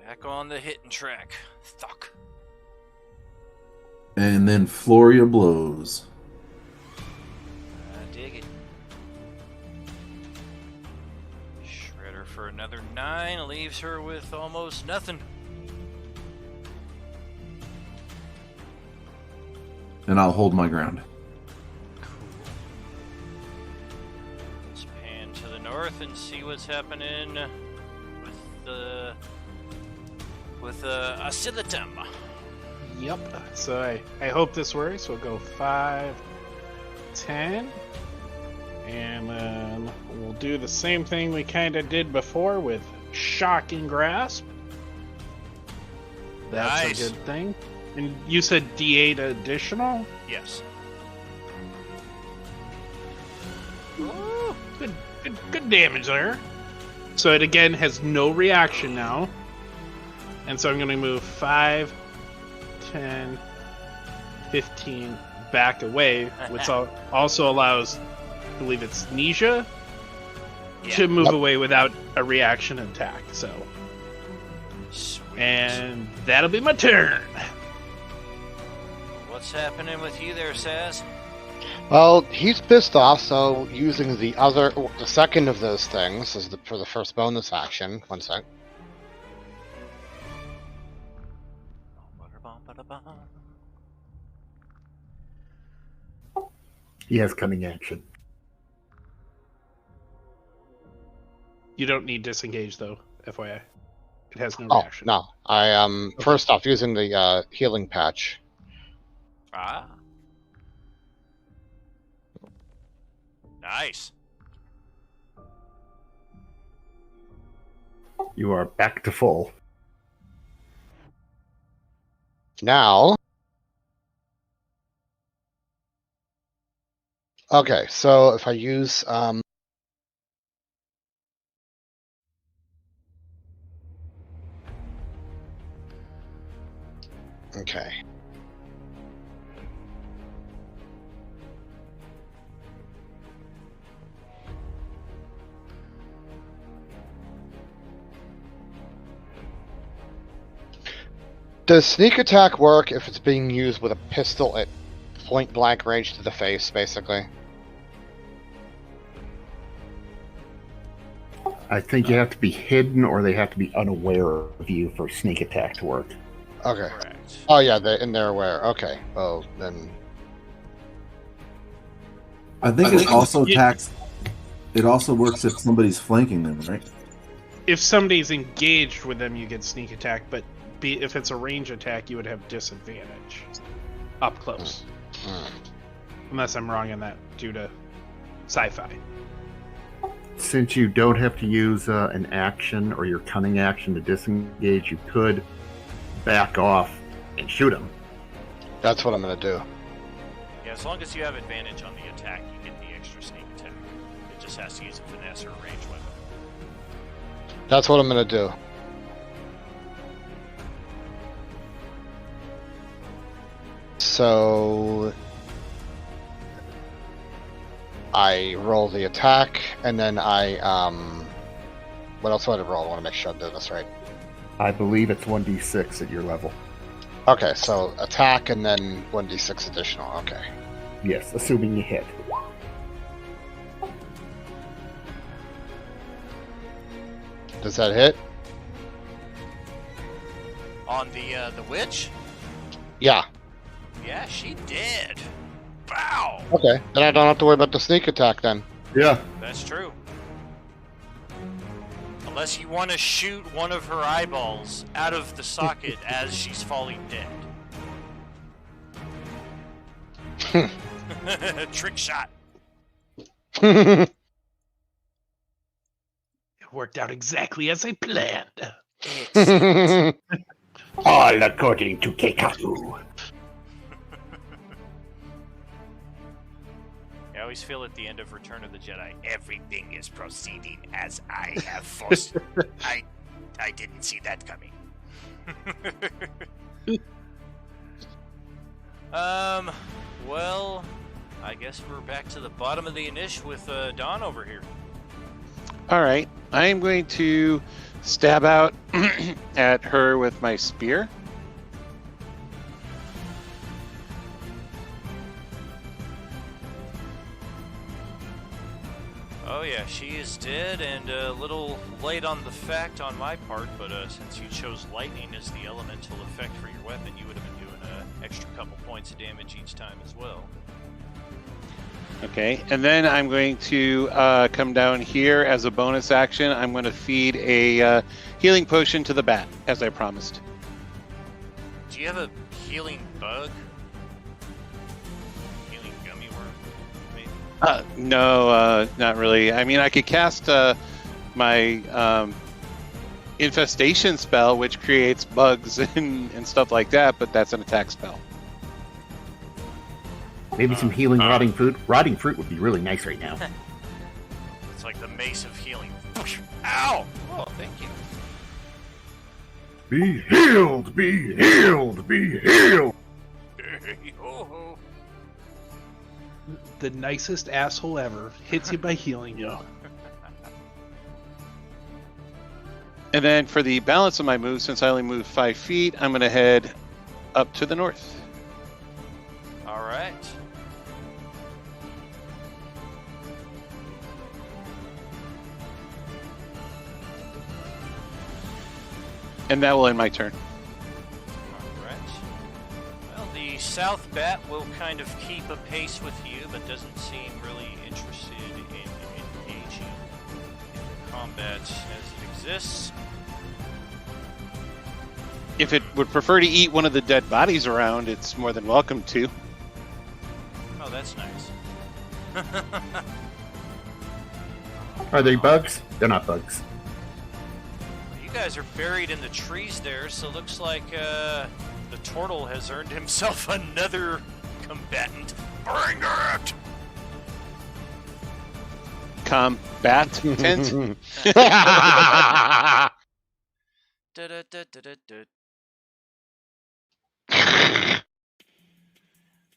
Back on the hitting track. Thuck. And then flurry of blows. I dig it. Shredder for another 9 leaves her with almost nothing. And I'll hold my ground. Let's pan to the north and see what's happening with Asilitum. Yep. So I hope this works. We'll go 5, 10. And then we'll do the same thing we kind of did before with Shocking Grasp. That's Nice. a good thing. And you said D8 additional? Yes. Ooh, good damage there. So it again has no reaction now. And so I'm going to move 5, 10, 15 back away, which also allows, I believe it's Nisha, to move away without a reaction attack. So, Sweet. and that'll be my turn. What's happening with you there, Saz? Well, he's pissed off, so using the second of those things for the first bonus action. One sec. He has cunning action. You don't need disengage though, FYI. It has no Oh, reaction. no. I am first off using the healing patch. Ah. Nice. You are back to full. Now. Okay, so if I use okay. Does sneak attack work if it's being used with a pistol at point blank range to the face, basically? I think you have to be hidden or they have to be unaware of you for sneak attack to work. Okay. Correct. Oh yeah, they're aware. Okay. Oh, then I think it also attacks. It also works if somebody's flanking them, right? If somebody's engaged with them, you get sneak attack, but if it's a range attack, you would have disadvantage up close. Unless I'm wrong on that due to sci-fi. Since you don't have to use an action or your cunning action to disengage, you could back off and shoot him. that's what I'm gonna do. Yeah, as long as you have advantage on the attack, you get the extra sneak attack. It just has to use a finesse or a ranged weapon. That's what I'm gonna do. So I roll the attack, and then I what else would I roll? I want to make sure I'm doing this right. I believe it's 1d6 at your level. Okay, so attack and then 1d6 additional. Okay. Yes, assuming you hit. Does that hit? On the witch? Yeah. Yeah, she did. Wow. Okay. Then I don't have to worry about the sneak attack then. Yeah. That's true. Unless you want to shoot one of her eyeballs out of the socket as she's falling dead. Trick shot. It worked out exactly as I planned. All according to Keikaku. I always feel at the end of Return of the Jedi, everything is proceeding as I have forced. I didn't see that coming. Well, I guess we're back to the bottom of the initiative with Don over here. All right, I am going to stab out at her with my spear. Oh yeah, she is dead, and a little late on the fact on my part, but since you chose lightning as the elemental effect for your weapon, you would have been doing an extra couple points of damage each time as well. Okay, and then I'm going to come down here as a bonus action. I'm going to feed a healing potion to the bat, as I promised. Do you have a healing bug? Healing gummy worm, maybe? No, not really. I mean, I could cast my infestation spell, which creates bugs and stuff like that, but that's an attack spell. Maybe some healing rotting fruit. Rotting fruit would be really nice right now. It's like the mace of healing. Ow! Oh, thank you. Be healed! Be healed! Be healed! Oh. The nicest asshole ever hits you by healing you. And then for the balance of my move, since I only moved 5 feet, I'm going to head up to the north. All right. And that will end my turn. Alright. Well, the South Bat will kind of keep a pace with you, but doesn't seem really interested in engaging in the combat as it exists. If it would prefer to eat one of the dead bodies around, it's more than welcome to. Oh, that's nice. Are they bugs? They're not bugs. guys are buried in the trees there, so it looks like the turtle has earned himself another combatant. Bring it! Combatant?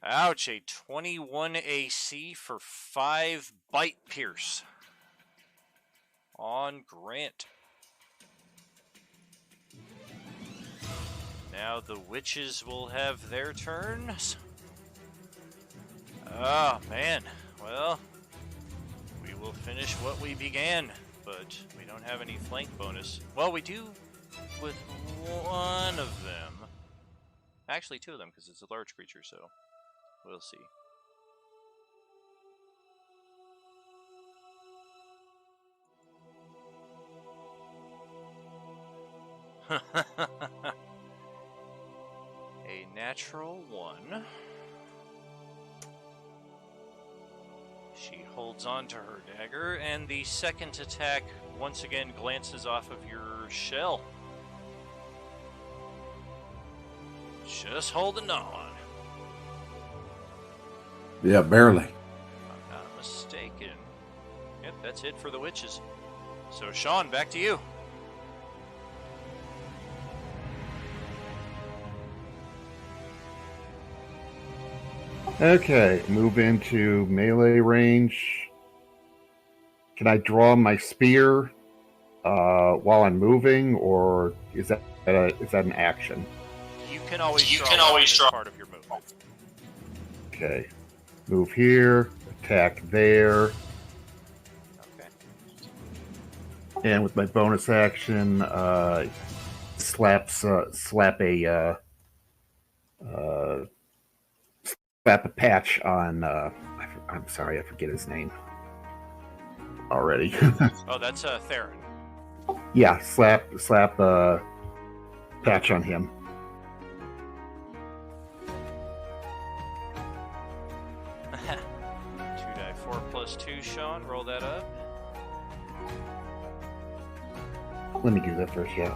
Ouch, a 21 AC for 5 bite pierce on Grant. Now the witches will have their turns. Oh, man. Well, we will finish what we began, but we don't have any flank bonus. Well, we do with one of them. Actually, 2 of them, because it's a large creature, so we'll see. A natural 1. She holds on to her dagger, and the second attack once again glances off of your shell. Just holding on. Yeah, barely. I'm not mistaken. Yep, that's it for the witches. So, Sean, back to you. Okay, move into melee range. Can I draw my spear while I'm moving, or is that an action? You can always draw part of your movement. Okay, move here, attack there, Okay. and with my bonus action, slap a patch on. I'm sorry, I forget his name already. Oh, that's Theron. Yeah, slap a patch on him. 2d4 plus 2, Sean. Roll that up. Let me do that first, yeah.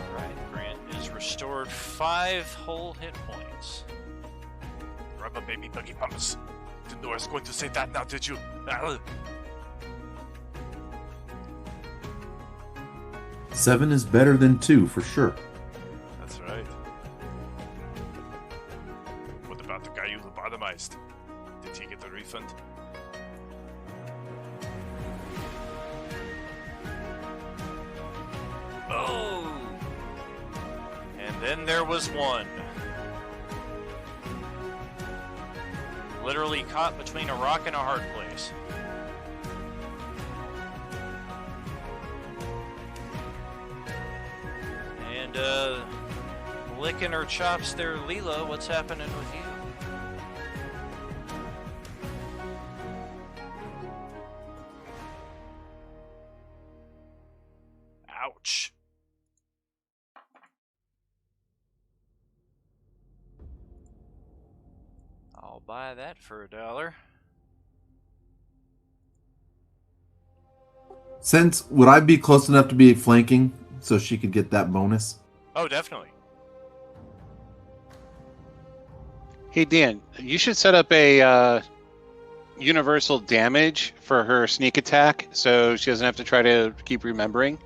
Alright, Grant is restored 5 whole hit points. Rubber baby buggy bumps. Didn't know I was going to say that now, did you? Ah, 7 is better than 2 for sure. that's right. What about the guy you lobotomized? Did he get a refund? Oh! And then there was one. Literally caught between a rock and a hard place. And, licking her chops there, Leela. What's happening with you? Ouch. I'll buy that for $1. Sense, would I be close enough to be flanking so she could get that bonus? Oh, definitely. Hey, Dan, you should set up a universal damage for her sneak attack so she doesn't have to try to keep remembering.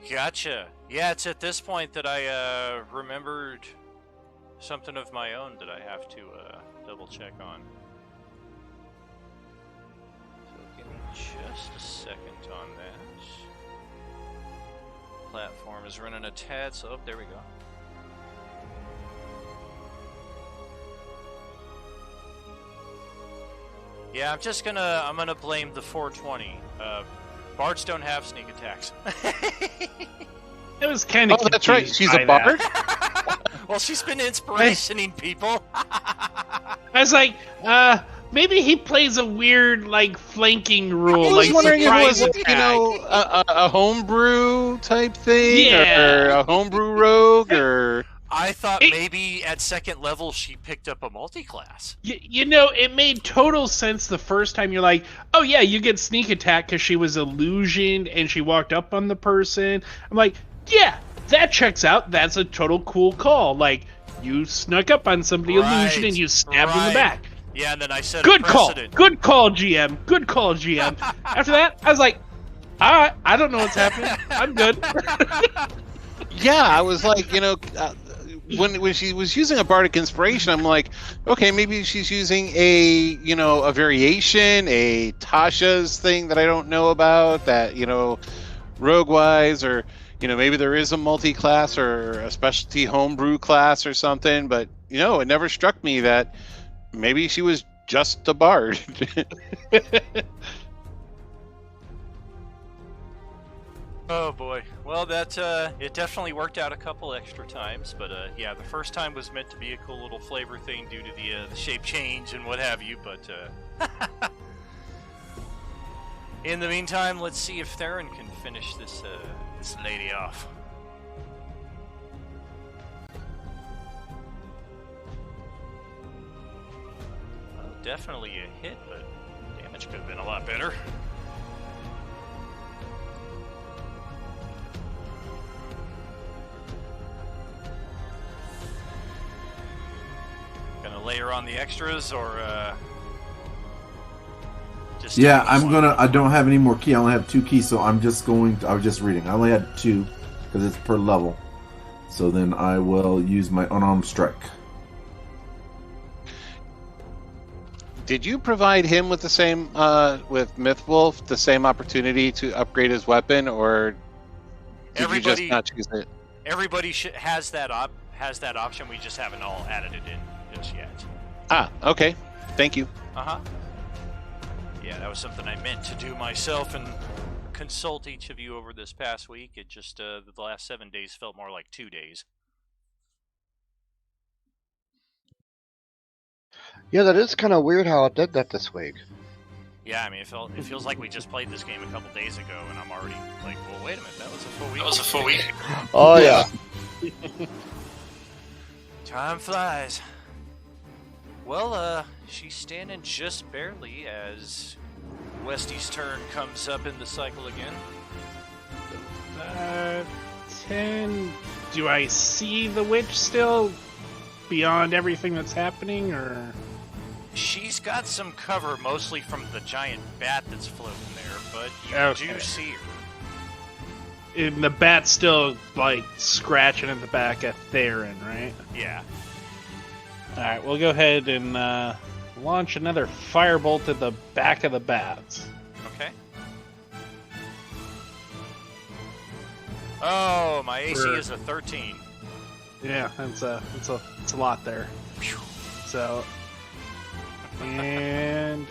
Gotcha. Yeah, it's at this point that I remembered something of my own that I have to double check on. So give me just a second on that. Platform is running a tad, so there we go. Yeah, I'm gonna blame the 420. Bards don't have sneak attacks. It was kind of. Oh, that's right. She's a bard. Well, she's been inspirationing people. I was like, maybe he plays a weird like flanking rule. I was like wondering if it was, surprise attack. a homebrew type thing, Yeah. or a homebrew rogue, or I thought It- maybe at second level she picked up a multi-class. You know, it made total sense the first time. You're like, oh yeah, you get sneak attack because she was illusioned and she walked up on the person. I'm like, yeah, that checks out. That's a total cool call. Like, you snuck up on somebody illusioned and you stabbed in the back. Yeah, and then I said Good a call. precedent. Good call, GM. Good call, GM. After that, I was like, all right, I don't know what's happening. I'm good. yeah, I was like, when she was using a bardic inspiration, I'm like, okay, maybe she's using a variation, a Tasha's thing that I don't know about, that rogue wise, or maybe there is a multi-class or a specialty homebrew class or something, but it never struck me that maybe she was just a bard. Oh boy. Well, that it definitely worked out a couple extra times, but yeah, the first time was meant to be a cool little flavor thing due to the shape change and what have you. But in the meantime, let's see if Theron can finish this lady off. Well, definitely a hit, but damage could have been a lot better. Gonna layer on the extras, or just Yeah, I don't have any more key. I only have 2 keys, so I was just reading. I only had 2 because it's per level. So then I will use my unarmed strike. Did you provide him with the same, with Mythwolf, the same opportunity to upgrade his weapon, or did you just not choose it? Everybody has that option. We just haven't all added it in just yet. Ah, okay. Thank you. Yeah, that was something I meant to do myself and consult each of you over this past week. It just the last 7 days felt more like 2 days. Yeah, that is kind of weird how it did that this week. Yeah, I mean, it feels like we just played this game a couple days ago, and I'm already like, well, wait a minute, that was a full week. Oh yeah. Time flies. Well, she's standing just barely as Westy's turn comes up in the cycle again. 10. Do I see the witch still beyond everything that's happening, or? She's got some cover, mostly from the giant bat that's floating there, but you do see her. And the bat's still, like, scratching at the back of Theron, right? Yeah. Alright, we'll go ahead and launch another firebolt at the back of the bats. Okay. Oh, my AC is a 13. Yeah, it's a lot there. So, and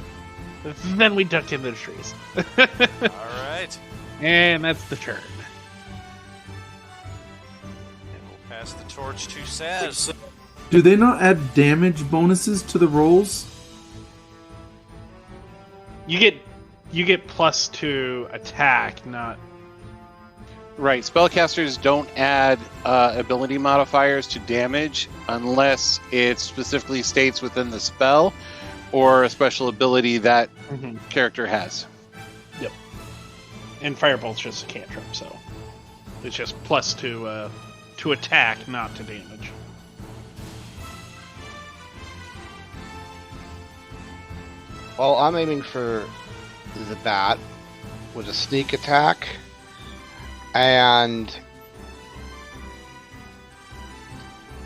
then we duck into the trees. Alright. And that's the turn. And we'll pass the torch to Saz. Do they not add damage bonuses to the rolls? You get +2 attack, not. Right, spellcasters don't add ability modifiers to damage unless it specifically states within the spell or a special ability that character has. Yep. And Firebolt's just a cantrip, so it's just +2 to attack, not to damage. Well, I'm aiming for the bat with a sneak attack, and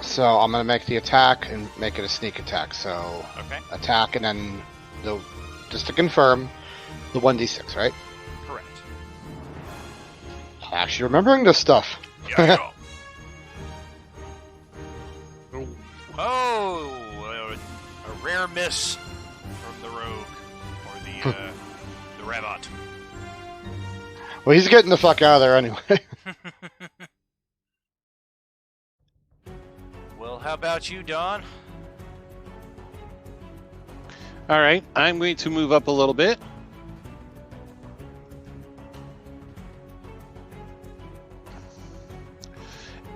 so I'm gonna make the attack and make it a sneak attack. So Okay. attack, and then just to confirm, the 1d6, right? Correct. Actually, remembering this stuff. Yeah, I know. Oh, a rare miss from the rogue, or the rabbit. Well, he's getting the fuck out of there anyway. Well, how about you, Don? All right, I'm going to move up a little bit.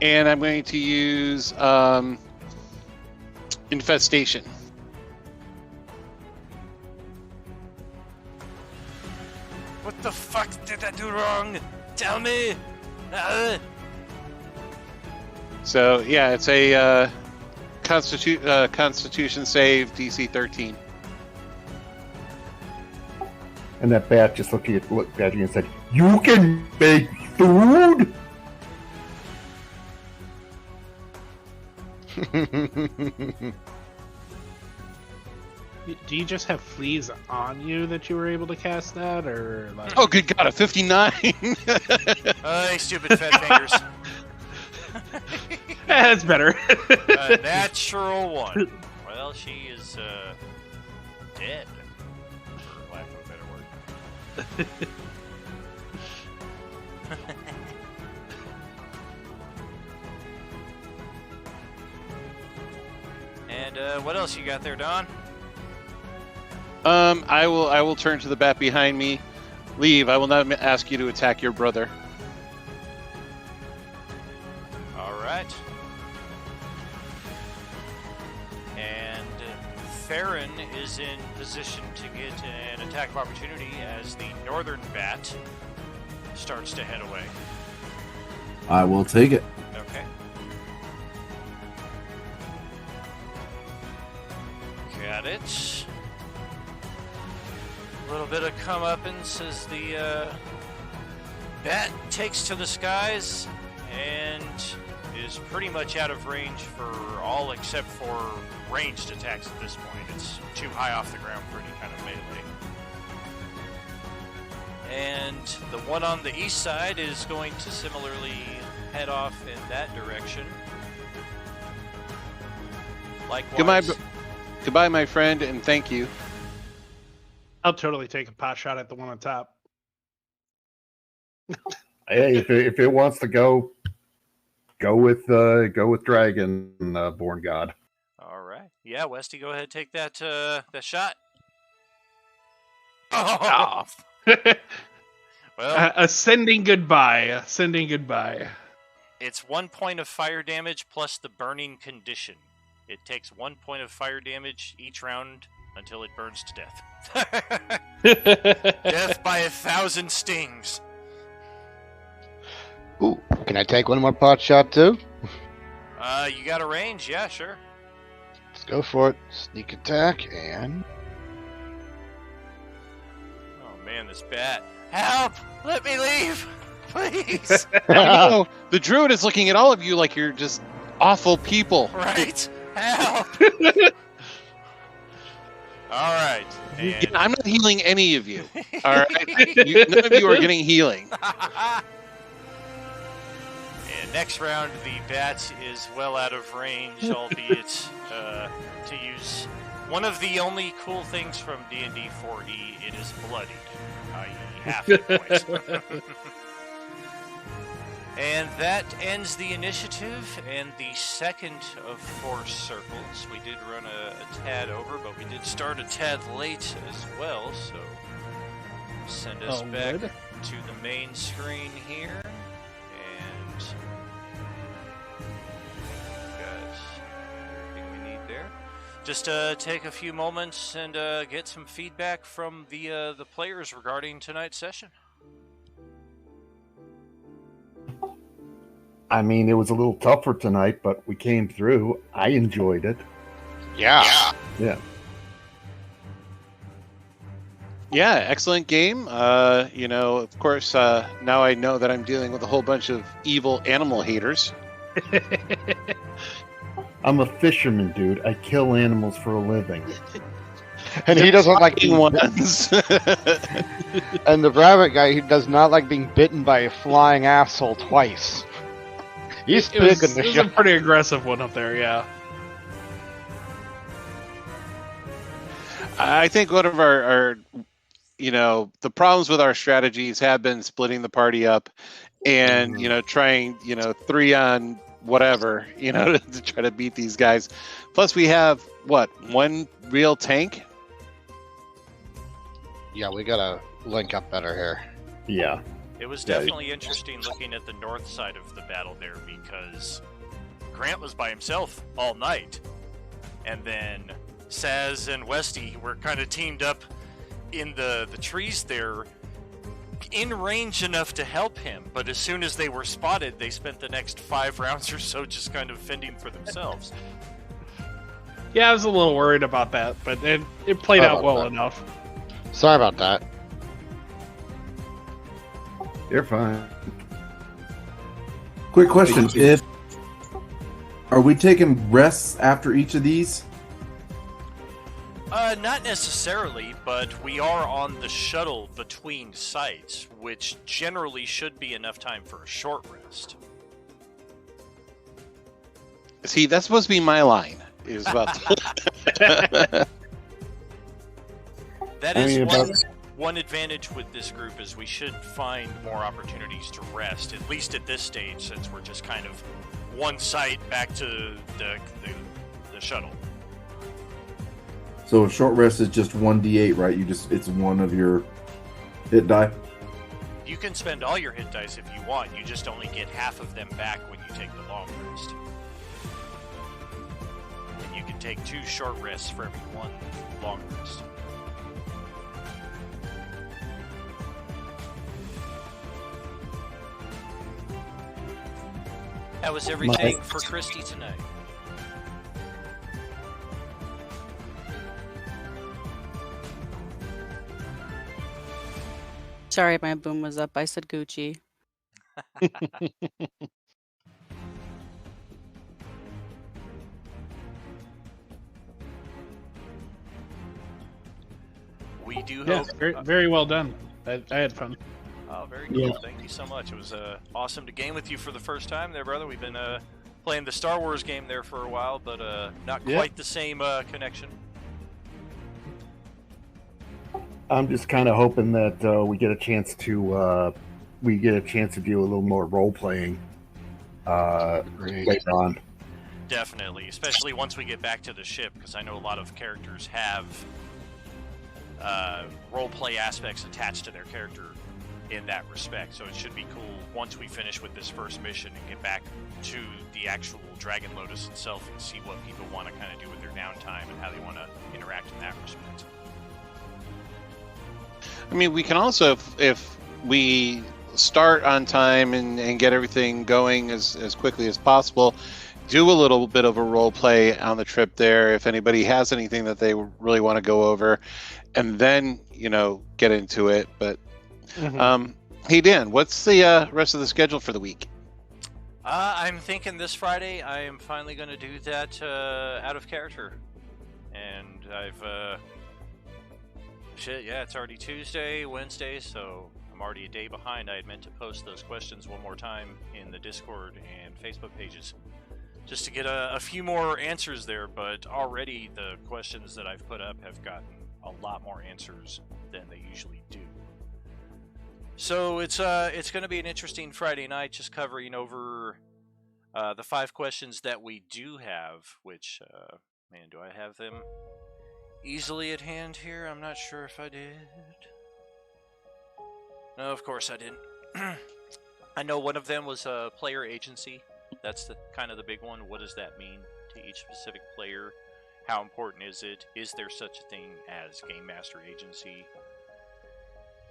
And I'm going to use Infestation. What the fuck did I do wrong? Tell me! So, yeah, it's a Constitution save, DC 13. And that bat just looked at you and said, "You can make food." Do you just have fleas on you that you were able to cast that, or like... Oh, good God, a 59! Hey, stupid fat fingers. That's better. A natural 1. Well, she is dead, for lack of a better word. And what else you got there, Don? I will turn to the bat behind me. Leave. I will not ask you to attack your brother. All right. And Farron is in position to get an attack of opportunity as the northern bat starts to head away. I will take it. Okay. Got it. A little bit of comeuppance as the bat takes to the skies and is pretty much out of range for all except for ranged attacks at this point. It's too high off the ground for any kind of melee. And the one on the east side is going to similarly head off in that direction. Likewise. Goodbye, my friend, and thank you. I'll totally take a pot shot at the one on top. Hey, if it wants to go with Dragon, Born God. All right. Yeah, Westy, go ahead and take that shot. Oh. Well, Ascending goodbye. Ascending goodbye. it's 1 point of fire damage plus the burning condition. It takes 1 point of fire damage each round until it burns to death. Death by 1,000 stings. Ooh, can I take one more pot shot too? You got a range? Yeah, sure. Let's go for it. Sneak attack and... Oh man, this bat. Help! Let me leave! Please! No, the druid is looking at all of you like you're just awful people. Right? Help! Alright. And... I'm not healing any of you. All right? None of you are getting healing. And next round, the bat is well out of range, albeit to use one of the only cool things from D&D 4E, it is bloodied, i.e. half hit points. And that ends the initiative and the second of 4 circles. We did run a tad over, but we did start a tad late as well, so send us back good. to the main screen here. And guys, everything we need there. Just take a few moments and get some feedback from the players regarding tonight's session. I mean, it was a little tougher tonight, but we came through. I enjoyed it. Yeah. Yeah. Yeah, excellent game. Of course, now I know that I'm dealing with a whole bunch of evil animal haters. I'm a fisherman, dude. I kill animals for a living. And he doesn't like being ones. And the rabbit guy, he does not like being bitten by a flying asshole twice. He's It was, big in the it was show. a pretty aggressive one up there, yeah. I think one of our the problems with our strategies have been splitting the party up and, trying, 3 on whatever, to try to beat these guys. Plus we have, 1 real tank? Yeah, we gotta link up better here. Yeah. It was Yeah. definitely interesting looking at the north side of the battle there because Grant was by himself all night. And then Saz and Westy were kind of teamed up in the trees there, in range enough to help him. But as soon as they were spotted, they spent the next 5 rounds or so just kind of fending for themselves. Yeah, I was a little worried about that, but it played How out about well that? enough. Sorry about that. You're fine. Quick question: are we taking rests after each of these? Not necessarily, but we are on the shuttle between sites, which generally should be enough time for a short rest. See, that's supposed to be my line. Is about That I is mean, one advantage with this group is we should find more opportunities to rest, at least at this stage, since we're just kind of one site back to the shuttle. So a short rest is just 1d8, right? It's one of your hit die. You can spend all your hit dice if you want, you just only get half of them back when you take the long rest. And you can take 2 short rests for every 1 long rest. That was everything for Christy tonight. Sorry, my boom was up. I said Gucci. We do Yes, hope. very, very well done. I had fun. Oh, very cool. Yeah. Thank you so much. It was awesome to game with you for the first time there, brother. We've been playing the Star Wars game there for a while, but not Yeah. quite the same connection. I'm just kind of hoping that we get a chance to do a little more role playing later on. Definitely, especially once we get back to the ship, because I know a lot of characters have role-play aspects attached to their character in that respect. So it should be cool once we finish with this first mission and get back to the actual Dragon Lotus itself and see what people want to kind of do with their downtime and how they want to interact in that respect. I mean, we can also, if we start on time and get everything going as quickly as possible, do a little bit of a role play on the trip there if anybody has anything that they really want to go over, and then, get into it. But, hey, Dan, what's the rest of the schedule for the week? I'm thinking this Friday I am finally going to do that out of character. And I've... it's already Tuesday, Wednesday, so I'm already a day behind. I had meant to post those questions one more time in the Discord and Facebook pages just to get a few more answers there, but already the questions that I've put up have gotten a lot more answers than they usually do. So it's going to be an interesting Friday night, just covering over the 5 questions that we do have, which, man, do I have them easily at hand here? I'm not sure if I did. No, of course I didn't. I know one of them was player agency. That's the kind of the big one. What does that mean to each specific player? How important is it? Is there such a thing as Game Master agency?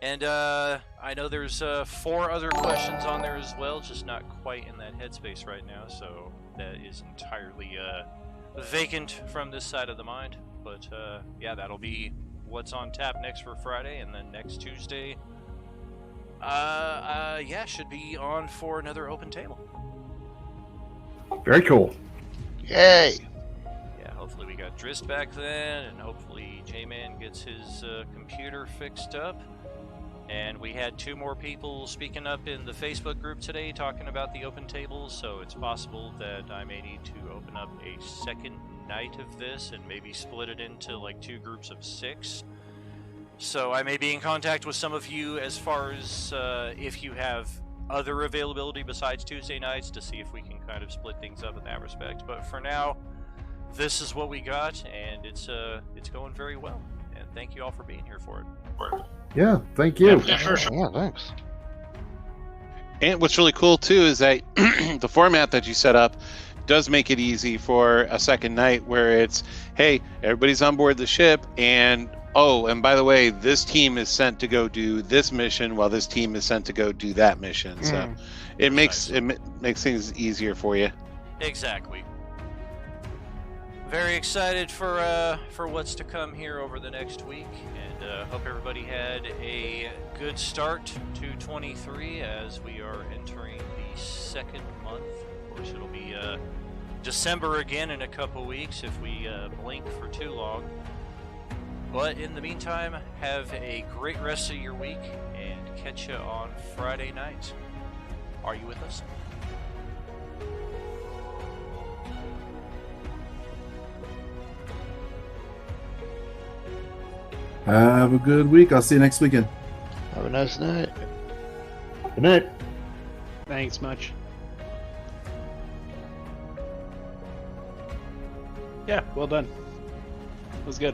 And I know there's 4 other questions on there as well, just not quite in that headspace right now, so that is entirely vacant from this side of the mind. But yeah, that'll be what's on tap next for Friday, and then next Tuesday, should be on for another open table. Very cool. Yay! Yeah, hopefully we got Drist back then, and hopefully J-Man gets his computer fixed up. And we had 2 more people speaking up in the Facebook group today talking about the open tables, so it's possible that I may need to open up a second night of this and maybe split it into like 2 groups of 6. So I may be in contact with some of you as far as if you have other availability besides Tuesday nights to see if we can kind of split things up in that respect. But for now, this is what we got, and it's going very well. And thank you all for being here for it. Yeah, thank you. Yeah, for sure. Yeah, thanks. And what's really cool too is that the format that you set up does make it easy for a second night where it's, hey, everybody's on board the ship, and oh, and by the way, this team is sent to go do this mission while this team is sent to go do that mission. So it makes things easier for you. Exactly. Very excited for what's to come here over the next week, and hope everybody had a good start to 23 as we are entering the second month. Of course, it'll be December again in a couple weeks if we blink for too long. But in the meantime, have a great rest of your week and catch you on Friday night. Are you with us? Have a good week. I'll see you next weekend. Have a nice night. Good night. Thanks much. Yeah, well done. That was good.